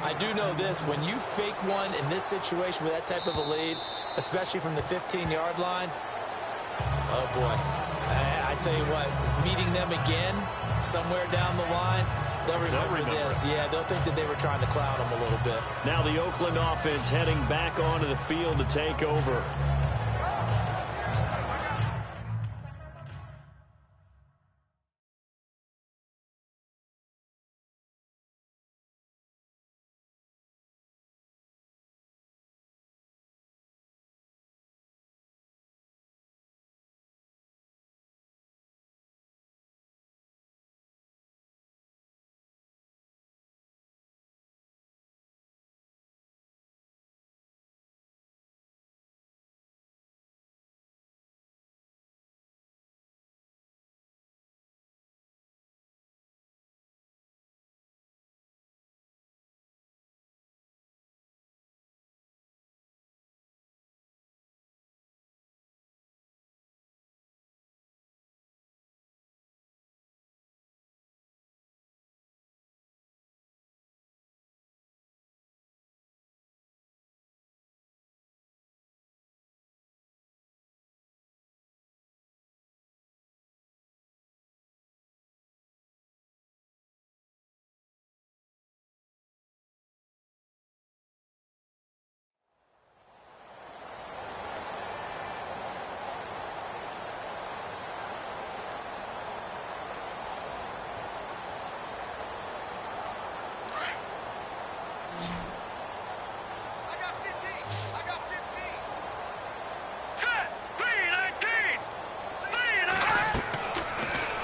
Speaker 3: I do know this. When you fake one in this situation with that type of a lead, especially from the 15-yard line, oh, boy. I tell you what, meeting them again somewhere down the line, they'll remember this. Yeah, they'll think that they were trying to clown them a little bit.
Speaker 2: Now the Oakland offense heading back onto the field to take over.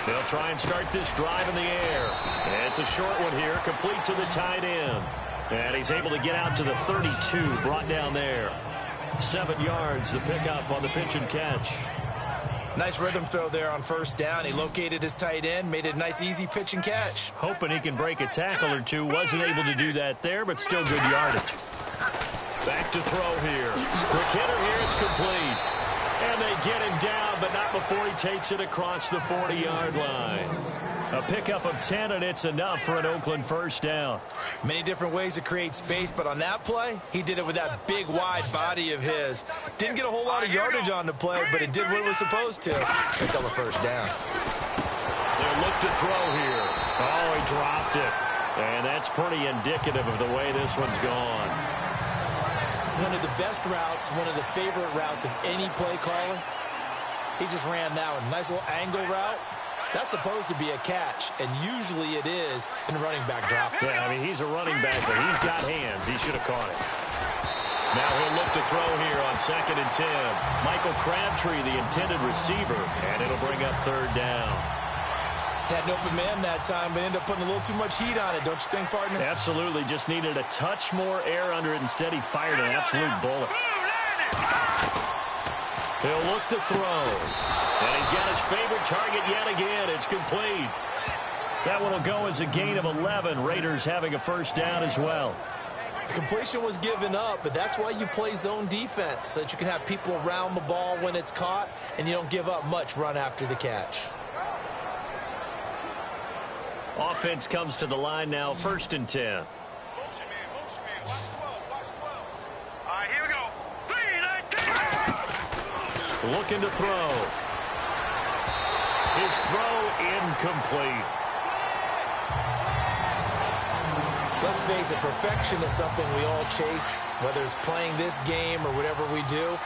Speaker 2: They'll try and start this drive in the air. And it's a short one here, complete to the tight end. And he's able to get out to the 32, brought down there. 7 yards, the pickup on the pitch and catch.
Speaker 3: Nice rhythm throw there on first down. He located his tight end, made it a nice, easy pitch and catch.
Speaker 2: Hoping he can break a tackle or two. Wasn't able to do that there, but still good yardage. Back to throw here. Quick hitter here, it's complete. And they get him down, but not before he takes it across the 40-yard line. A pickup of 10, and it's enough for an Oakland first down.
Speaker 3: Many different ways to create space, but on that play, he did it with that big, wide body of his. Didn't get a whole lot of yardage on the play, but it did what it was supposed to. Picked up a first down.
Speaker 2: They'll look to throw here. Oh, he dropped it. And that's pretty indicative of the way this one's gone.
Speaker 3: One of the best routes, one of the favorite routes of any play caller. He just ran that one. Nice little angle route. That's supposed to be a catch, and usually it is in running back drop.
Speaker 2: Yeah, I mean, he's a running back, but he's got hands. He should have caught it. Now he'll look to throw here on 2nd and 10. Michael Crabtree, the intended receiver, and it'll bring up 3rd down.
Speaker 3: Had an open man that time, but ended up putting a little too much heat on it, don't you think, partner?
Speaker 2: Absolutely. Just needed a touch more air under it. Instead, he fired an absolute bullet. He'll look to throw. And he's got his favorite target yet again. It's complete. That one will go as a gain of 11. Raiders having a first down as well.
Speaker 3: The completion was given up, but that's why you play zone defense, so that you can have people around the ball when it's caught, and you don't give up much run after the catch.
Speaker 2: Offense comes to the line now, 1st and 10.
Speaker 4: Motion man. Watch 12. All right, here we go. 3, 19.
Speaker 2: Looking to throw. His throw incomplete.
Speaker 3: Let's face it, perfection is something we all chase, whether it's playing this game or whatever we do.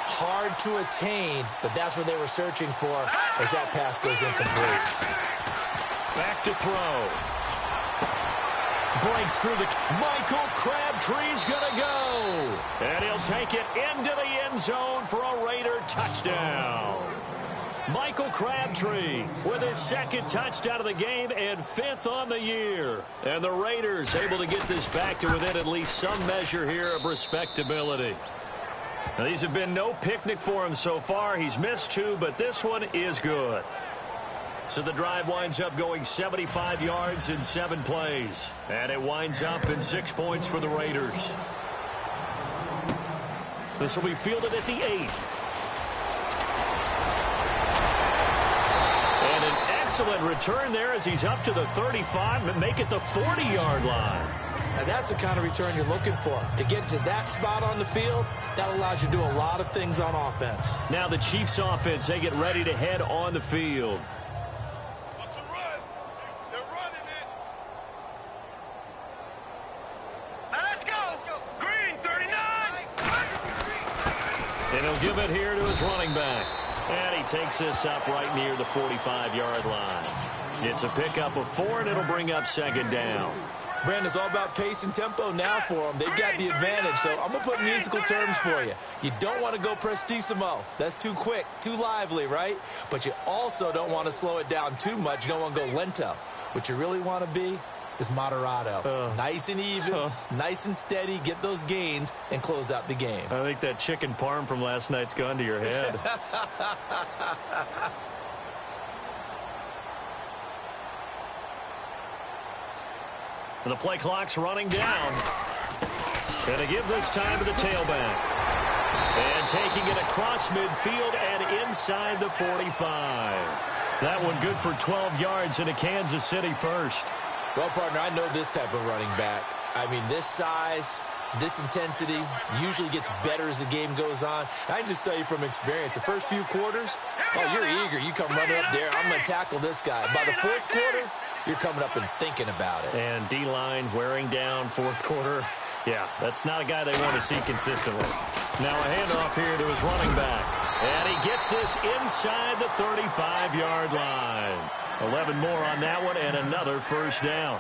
Speaker 3: Hard to attain, but that's what they were searching for as that pass goes incomplete.
Speaker 2: Back to throw. Breaks through the... Michael Crabtree's going to go. And he'll take it into the end zone for a Raider touchdown. Michael Crabtree with his 2nd touchdown of the game and 5th on the year. And the Raiders able to get this back to within at least some measure here of respectability. Now, these have been no picnic for him so far. He's missed 2, but this one is good. So the drive winds up going 75 yards in 7 plays. And it winds up in 6 points for the Raiders. This will be fielded at the 8. And an excellent return there as he's up to the 35 and make it the 40-yard line.
Speaker 3: Now that's the kind of return you're looking for. To get to that spot on the field, that allows you to do a lot of things on offense.
Speaker 2: Now the Chiefs offense, they get ready to head on the field. And he'll give it here to his running back. And he takes this up right near the 45-yard line. It's a pickup of 4, and it'll bring up 2nd down.
Speaker 3: Brandon, it's all about pace and tempo now for them. They've got the advantage, so I'm going to put musical terms for you. You don't want to go prestissimo. That's too quick, too lively, right? But you also don't want to slow it down too much. You don't want to go lento. What you really want to be is moderato. Nice and even, nice and steady, get those gains, and close out the game.
Speaker 2: I think that chicken parm from last night's gone to your head. And the play clock's running down. Going to give this time to the tailback. And taking it across midfield and inside the 45. That one good for 12 yards into Kansas City first.
Speaker 3: Well, partner, I know this type of running back. I mean, this size, this intensity usually gets better as the game goes on. And I can just tell you from experience, the first few quarters, oh, you're eager. You come running up there. I'm going to tackle this guy. By the 4th quarter, you're coming up and thinking about it.
Speaker 2: And D-line wearing down 4th quarter. Yeah, that's not a guy they want to see consistently. Now a handoff here to his running back. And he gets this inside the 35-yard line. 11 more on that one and another first down.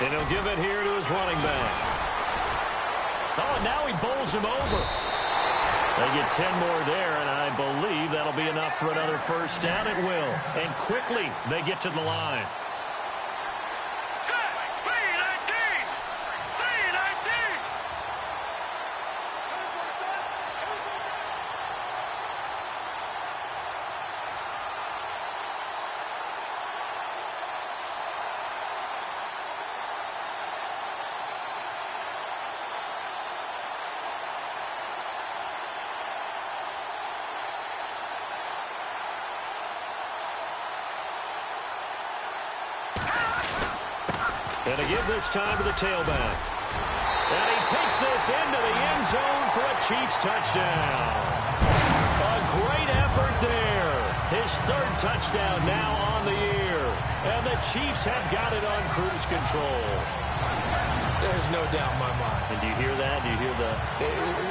Speaker 2: And he'll give it here to his running back. Oh, now he bowls him over. They get 10 more there, and I believe that'll be enough for another first down. It will. And quickly, they get to the line. And to give this time to the tailback. And he takes this into the end zone for a Chiefs touchdown. A great effort there. His third touchdown now on the year. And the Chiefs have got it on cruise control.
Speaker 3: There's no doubt in my mind.
Speaker 2: And do you hear that? Do you hear the...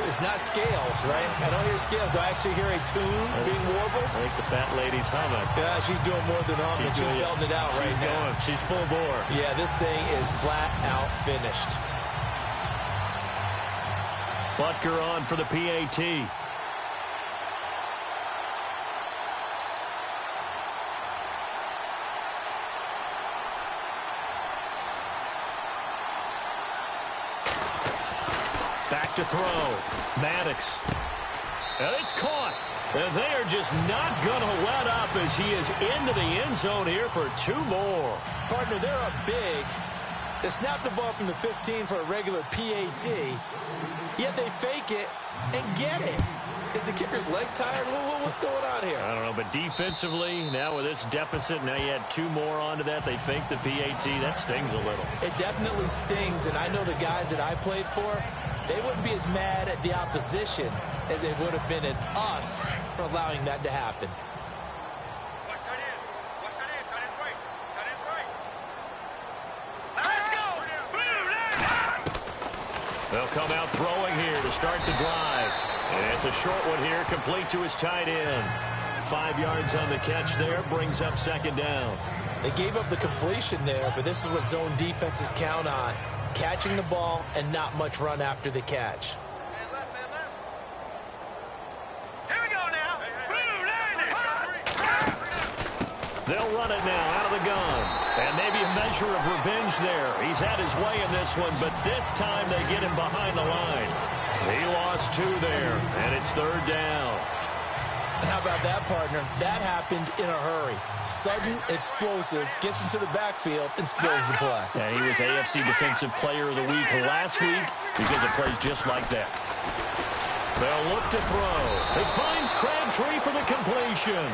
Speaker 3: It's not scales, right? I don't hear scales. Do I actually hear a tune being warbled?
Speaker 2: I think the fat lady's humming.
Speaker 3: Yeah, she's doing more than humming. She's belting it out right now.
Speaker 2: She's full bore.
Speaker 3: Yeah, this thing is flat out finished.
Speaker 2: Butker on for the PAT. Back to throw. Maddox. And it's caught. And they are just not going to let up as he is into the end zone here for 2 more.
Speaker 3: Partner, they're up big. They snapped the ball from the 15 for a regular PAT, yet they fake it and get it. Is the kicker's leg tired? What's going on here?
Speaker 2: I don't know, but defensively, now with this deficit, now you add 2 more onto that. They fake the PAT. That stings a little.
Speaker 3: It definitely stings, and I know the guys that I played for, they wouldn't be as mad at the opposition as they would have been at us for allowing that to happen.
Speaker 2: They'll come out throwing here to start the drive. And it's a short one here, complete to his tight end. 5 yards on the catch there, brings up second down.
Speaker 3: They gave up the completion there, but this is what zone defenses count on. Catching the ball and not much run after the catch.
Speaker 4: Here we go now.
Speaker 2: They'll run it now out of the gun. And maybe a measure of revenge there. He's had his way in this one, but this time they get him behind the line. He lost 2 there, and it's third down.
Speaker 3: How about that, partner? That happened in a hurry. Sudden, explosive, gets into the backfield, and spills the play.
Speaker 2: Yeah, he was AFC Defensive Player of the Week last week because of plays just like that. They'll look to throw. It finds Crabtree for the completion.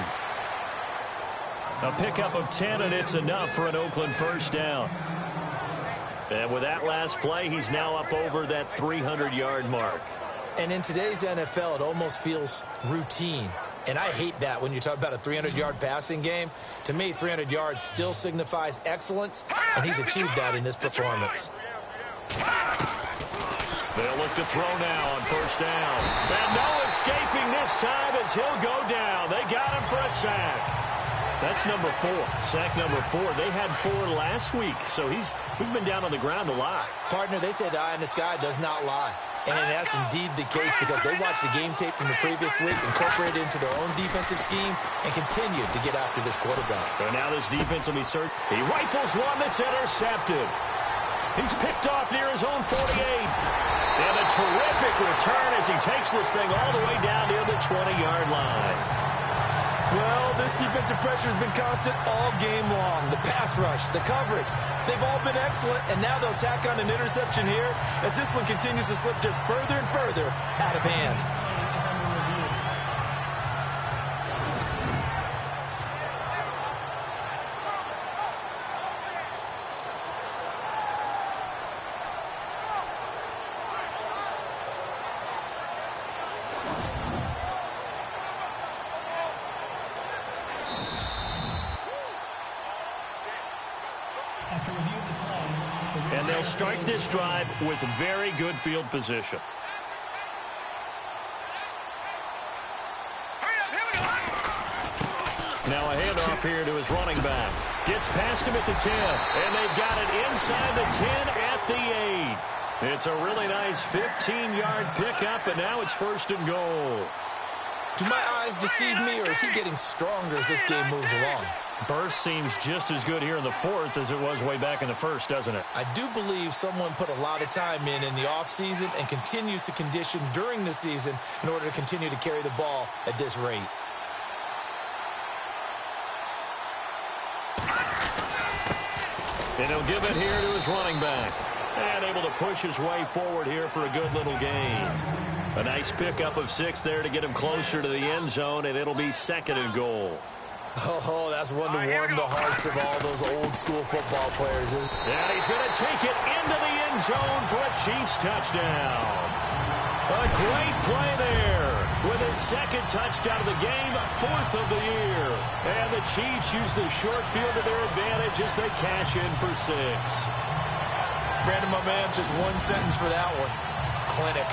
Speaker 2: A pickup of 10, and it's enough for an Oakland first down. And with that last play, he's now up over that 300-yard mark.
Speaker 3: And in today's NFL, it almost feels routine. And I hate that when you talk about a 300-yard passing game. To me, 300 yards still signifies excellence, and he's achieved that in this performance.
Speaker 2: They'll look to throw now on first down. And no escaping this time as he'll go down. They got him for a sack. That's number 4. Sack number 4. They had 4 last week, so he's been down on the ground a lot.
Speaker 3: Partner, they say the eye in the sky does not lie. And that's indeed the case because they watched the game tape from the previous week, incorporated it into their own defensive scheme, and continued to get after this quarterback.
Speaker 2: So now this defense will be searched. He rifles one that's intercepted. He's picked off near his own 48. And a terrific return as he takes this thing all the way down near the 20-yard line.
Speaker 3: Well, this defensive pressure has been constant all game long. The pass rush, the coverage, they've all been excellent, and now they'll tack on an interception here as this one continues to slip just further and further out of hand.
Speaker 2: And they'll start this drive with very good field position. Now a handoff here to his running back. Gets past him at the 10. And they've got it inside the 10 at the 8. It's a really nice 15-yard pickup, and now it's 1st and goal.
Speaker 3: Do my eyes deceive me, or is he getting stronger as this game moves along?
Speaker 2: Burst seems just as good here in the 4th as it was way back in the 1st, doesn't it?
Speaker 3: I do believe someone put a lot of time in the offseason and continues to condition during the season in order to continue to carry the ball at this rate.
Speaker 2: And he'll give it here to his running back. And able to push his way forward here for a good little gain. A nice pickup of 6 there to get him closer to the end zone, and it'll be 2nd and goal.
Speaker 3: Oh, that's one to warm the hearts of all those old-school football players.
Speaker 2: And he's going to take it into the end zone for a Chiefs touchdown. A great play there with his 2nd touchdown of the game, 4th of the year. And the Chiefs use the short field to their advantage as they cash in for 6.
Speaker 3: Brandon, my man, just one sentence for that one. Clinic.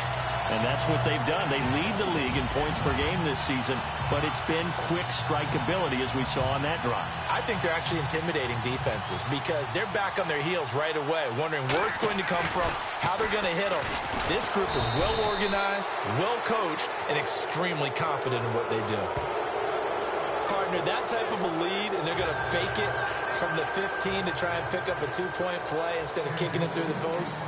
Speaker 2: And that's what they've done. They lead the league in points per game this season, but it's been quick strikeability as we saw on that drive.
Speaker 3: I think they're actually intimidating defenses because they're back on their heels right away, wondering where it's going to come from, how they're going to hit them. This group is well organized, well coached, and extremely confident in what they do. Partner, that type of a lead, and they're going to fake it from the 15 to try and pick up a 2-point play instead of kicking it through the post.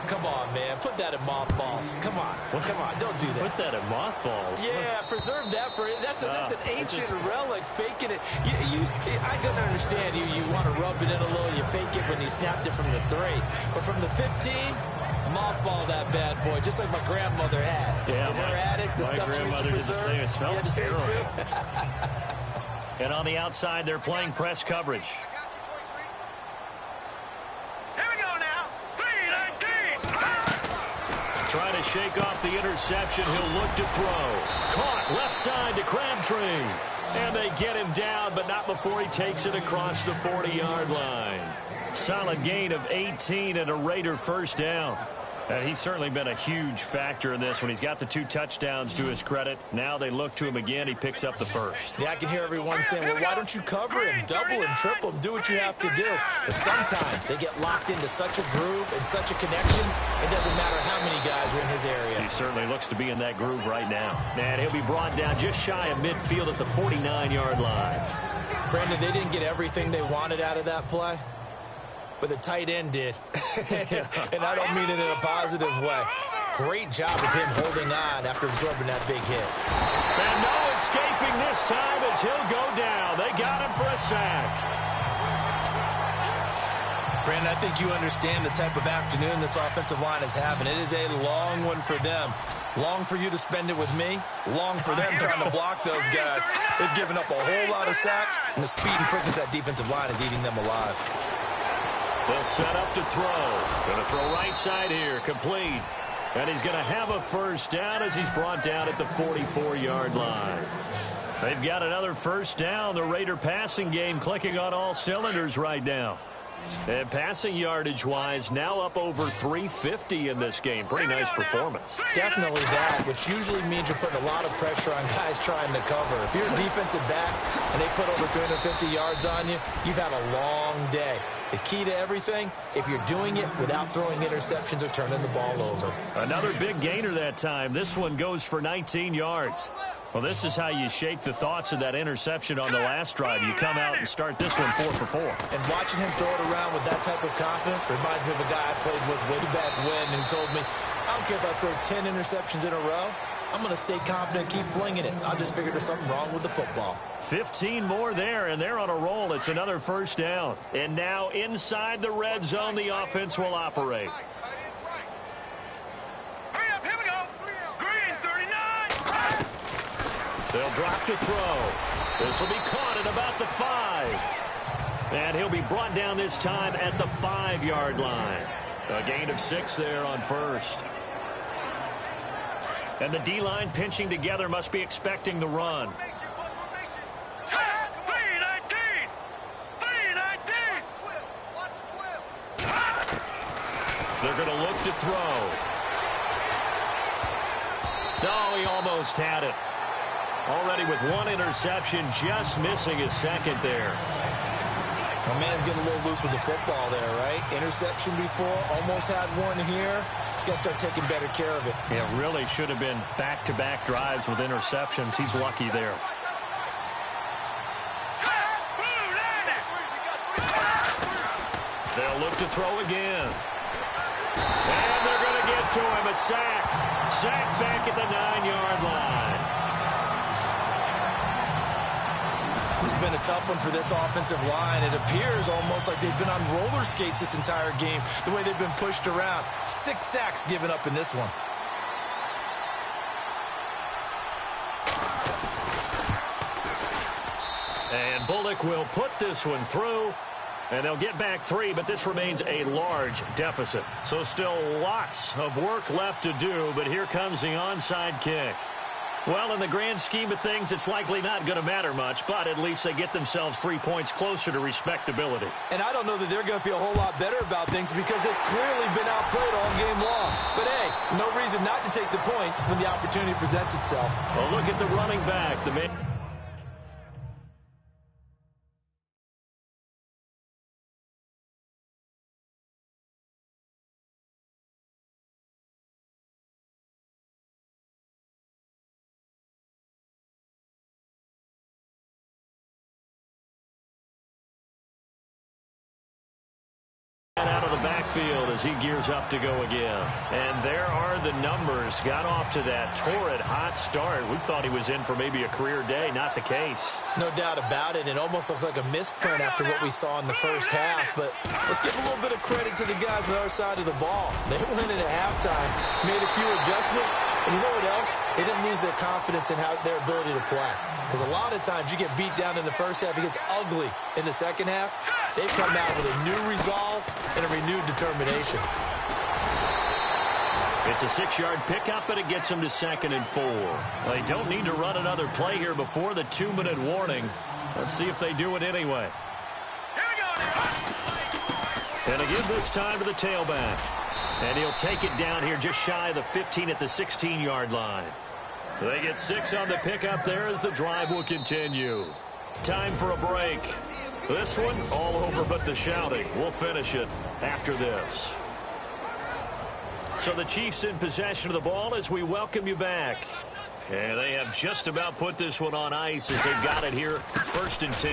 Speaker 3: Come on, man. Put that in mothballs. Come on. Come on. Don't do that.
Speaker 2: Put that in mothballs?
Speaker 3: Yeah, preserve that for it. That's an ancient relic, faking it. I can understand you want to rub it in a little. You fake it when you snapped it from the 3. But from the 15, mothball that bad boy, just like my grandmother had.
Speaker 2: Yeah,
Speaker 3: in her attic, the stuff she used to preserve.
Speaker 2: It smelled terrible. And on the outside, they're playing press coverage. Trying to shake off the interception. He'll look to throw. Caught left side to Crabtree. And they get him down, but not before he takes it across the 40-yard line. Solid gain of 18 and a Raider 1st down. And he's certainly been a huge factor in this when he's got the 2 touchdowns to his credit. Now they look to him again. He picks up the 1st.
Speaker 3: Yeah, I can hear everyone saying, well, why don't you cover him, double him, triple him, do what you have to do. But sometimes they get locked into such a groove and such a connection, it doesn't matter how many guys are in his area.
Speaker 2: He certainly looks to be in that groove right now. And he'll be brought down just shy of midfield at the 49-yard line.
Speaker 3: Brandon, they didn't get everything they wanted out of that play, but the tight end did. And I don't mean it in a positive way. Great job of him holding on after absorbing that big hit.
Speaker 2: And no escaping this time as he'll go down. They got him for a sack.
Speaker 3: Brandon, I think you understand the type of afternoon this offensive line is having. It is a long one for them. Long for you to spend it with me. Long for them trying to block those guys. They've given up a whole lot of sacks, and the speed and quickness of that defensive line is eating them alive.
Speaker 2: They'll set up to throw. Going to throw right side here. Complete. And he's going to have a 1st down as he's brought down at the 44-yard line. They've got another 1st down. The Raider passing game clicking on all cylinders right now. And passing yardage-wise, now up over 350 in this game. Pretty nice performance.
Speaker 3: Definitely that, which usually means you're putting a lot of pressure on guys trying to cover. If you're a defensive back and they put over 350 yards on you, you've had a long day. The key to everything, if you're doing it without throwing interceptions or turning the ball over.
Speaker 2: Another big gainer that time. This one goes for 19 yards. Well, this is how you shake the thoughts of that interception on the last drive. You come out and start this one 4 for 4.
Speaker 3: And watching him throw it around with that type of confidence reminds me of a guy I played with way back when who told me, I don't care if I throw 10 interceptions in a row. I'm going to stay confident, keep flinging it. I just figured there's something wrong with the football.
Speaker 2: 15 more there, and they're on a roll. It's another 1st down. And now inside the red zone, the offense will operate.
Speaker 4: Hurry up, here we go. Green 39.
Speaker 2: They'll drop to throw. This will be caught at about the 5. And he'll be brought down this time at the 5-yard line. A gain of 6 there on 1st. And the D-line pinching together must be expecting the run.
Speaker 4: 319.
Speaker 2: They're going to look to throw. No, he almost had it. Already with 1 interception, just missing his 2nd there.
Speaker 3: My man's getting a little loose with the football there, right? Interception before, almost had one here. He's got to start taking better care of it.
Speaker 2: It really should have been back-to-back drives with interceptions. He's lucky there. They'll look to throw again. And they're going to get to him. A sack. Sack back at the 9-yard line.
Speaker 3: This has been a tough one for this offensive line. It appears almost like they've been on roller skates this entire game, the way they've been pushed around. 6 sacks given up in this one.
Speaker 2: And Bullock will put this one through. And they'll get back 3, but this remains a large deficit. So still lots of work left to do, but here comes the onside kick. Well, in the grand scheme of things, it's likely not going to matter much, but at least they get themselves 3 points closer to respectability.
Speaker 3: And I don't know that they're going to feel a whole lot better about things because they've clearly been outplayed all game long. But, hey, no reason not to take the points when the opportunity presents itself.
Speaker 2: Well, look at the running back. The man. Out of the backfield as he gears up to go again. And there are the numbers. Got off to that torrid hot start. We thought he was in for maybe a career day. Not the case.
Speaker 3: No doubt about it. It almost looks like a misprint after what we saw in the first half. But let's give a little bit of credit to the guys on the other side of the ball. They went in at halftime, made a few adjustments. And you know what else? They didn't lose their confidence in their ability to play. Because a lot of times you get beat down in the first half. It gets ugly in the second half. They've come out with a new resolve and a renewed determination.
Speaker 2: It's a 6-yard pickup, and it gets them to 2nd and 4. They don't need to run another play here before the 2-minute warning. Let's see if they do it anyway. And again this time to the tailback. And he'll take it down here just shy of the 15 at the 16-yard line. They get 6 on the pickup there as the drive will continue. Time for a break. This one all over but the shouting. We'll finish it after this. So the Chiefs in possession of the ball as we welcome you back. And they have just about put this one on ice as they've got it here 1st and 10.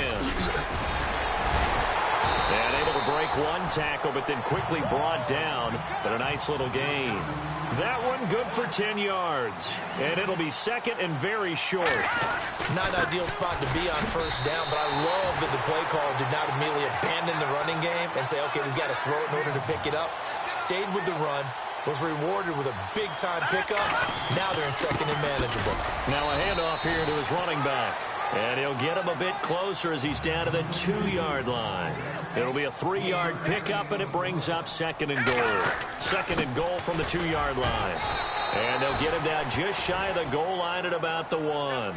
Speaker 2: And able to break one tackle, but then quickly brought down. But a nice little gain. That one good for 10 yards. And it'll be 2nd and very short.
Speaker 3: Not an ideal spot to be on 1st down, but I love that the play caller did not immediately abandon the running game and say, okay, we've got to throw it in order to pick it up. Stayed with the run, was rewarded with a big-time pickup. Now they're in 2nd and manageable.
Speaker 2: Now a handoff here to his running back. And he'll get him a bit closer as he's down to the 2-yard line. It'll be a 3-yard pickup, and it brings up 2nd and goal. 2nd and goal from the 2-yard line. And they'll get him down just shy of the goal line at about the 1.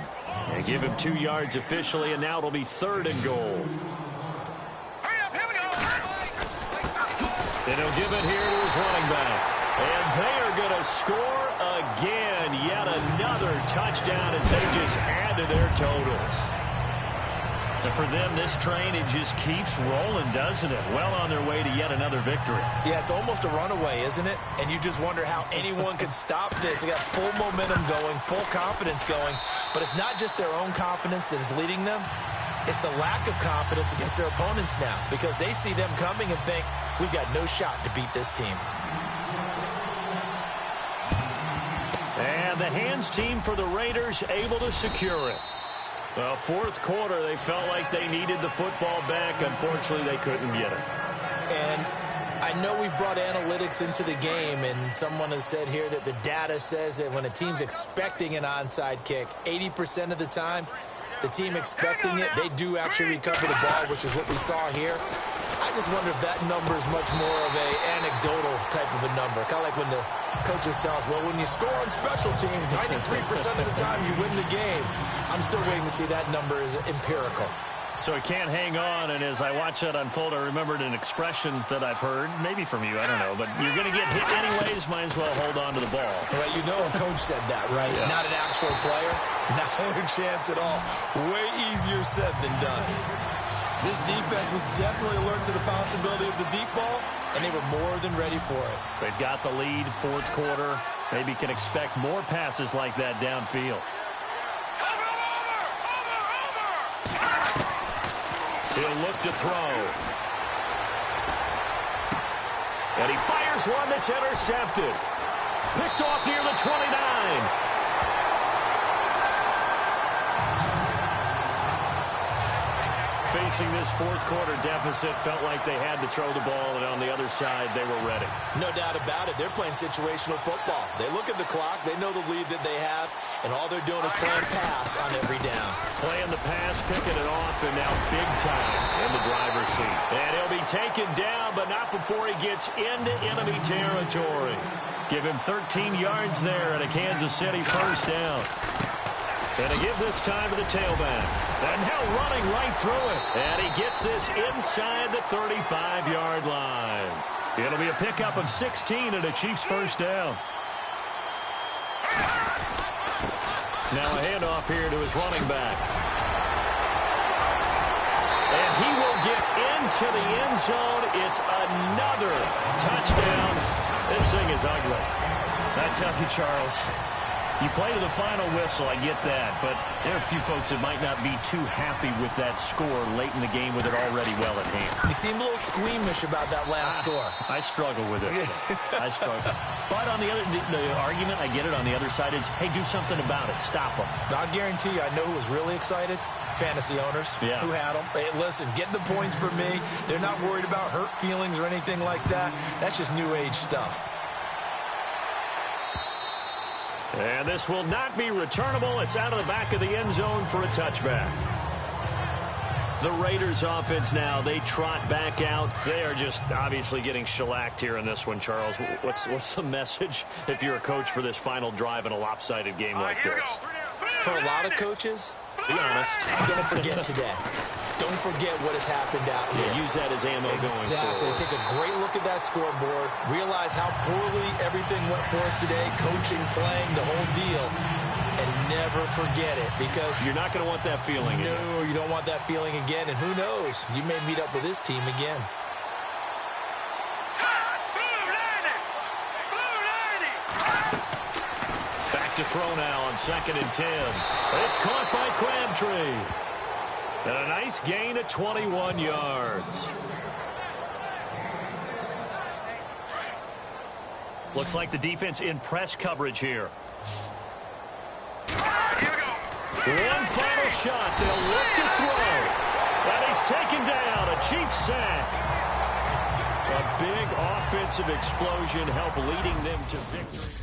Speaker 2: And give him 2 yards officially, and now it'll be 3rd and goal. And he'll give it here to his running back. And they are going to score again. Yet another touchdown as they just add to their totals. And for them, this train, it just keeps rolling, doesn't it? Well on their way to yet another victory.
Speaker 3: Yeah, it's almost a runaway, isn't it? And you just wonder how anyone could stop this. They got full momentum going, full confidence going. But it's not just their own confidence that is leading them. It's the lack of confidence against their opponents now because they see them coming and think, we've got no shot to beat this team.
Speaker 2: And the hands team for the Raiders able to secure it. Well, 4th quarter, they felt like they needed the football back. Unfortunately, they couldn't get it.
Speaker 3: And I know we brought analytics into the game, and someone has said here that the data says that when a team's expecting an onside kick, 80% of the time, the team expecting it, they do actually recover the ball, which is what we saw here. I just wonder if that number is much more of a anecdotal type of a number. Kind of like when the coaches tell us, well, when you score on special teams, 93% of the time you win the game. I'm still waiting to see that number is empirical.
Speaker 2: So he can't hang on, and as I watch that unfold, I remembered an expression that I've heard, maybe from you, I don't know, but you're going to get hit anyways, might as well hold on to the ball.
Speaker 3: Right, you know a coach said that, right? Yeah. Not an actual player. Not a chance at all. Way easier said than done. This defense was definitely alert to the possibility of the deep ball, and they were more than ready for it.
Speaker 2: They've got the lead, fourth quarter. Maybe can expect more passes like that downfield. He'll look to throw. And he fires one that's intercepted. Picked off near the 29. Facing this fourth quarter deficit, felt like they had to throw the ball, and on the other side, they were ready.
Speaker 3: No doubt about it. They're playing situational football. They look at the clock, they know the lead that they have, and all they're doing is playing pass on every down.
Speaker 2: Playing the pass, picking it off, and now big time in the driver's seat. And he'll be taken down, but not before he gets into enemy territory. Give him 13 yards there and a Kansas City first down. And a give this time to the tailback. And now running right through it. And he gets this inside the 35-yard line. It'll be a pickup of 16 and a Chiefs first down. Now a handoff here to his running back. And he will get into the end zone. It's another touchdown. This thing is ugly. I tell you, Charles, you play to the final whistle, I get that, but there are a few folks that might not be too happy with that score late in the game with it already well at hand.
Speaker 3: You seem a little squeamish about that last score.
Speaker 2: I struggle with it. I struggle. But on the other, the argument, I get it, on the other side is, hey, do something about it. Stop them.
Speaker 3: I guarantee you, I know who was really excited. Fantasy owners who had them. Hey, listen, get the points for me. They're not worried about hurt feelings or anything like that. That's just new age stuff.
Speaker 2: And this will not be returnable. It's out of the back of the end zone for a touchback. The Raiders offense now, they trot back out. They are just obviously getting shellacked here in this one, Charles. What's the message if you're a coach for this final drive in a lopsided game like this?
Speaker 3: For a lot of coaches,
Speaker 2: be honest,
Speaker 3: don't forget today. Don't forget what has happened out here.
Speaker 2: Yeah, use that as ammo going forward.
Speaker 3: Take a great look at that scoreboard. Realize how poorly everything went for us today. Coaching, playing, the whole deal. And never forget it, because
Speaker 2: you're not going to want that feeling.
Speaker 3: No, you don't want that feeling again. And who knows? You may meet up with this team again.
Speaker 2: Back to throw now on 2nd and 10. It's caught by Crabtree. And a nice gain of 21 yards. Looks like the defense in press coverage here. One final shot. They'll look to throw. And he's taken down. A Chiefs sack. A big offensive explosion helped leading them to victory.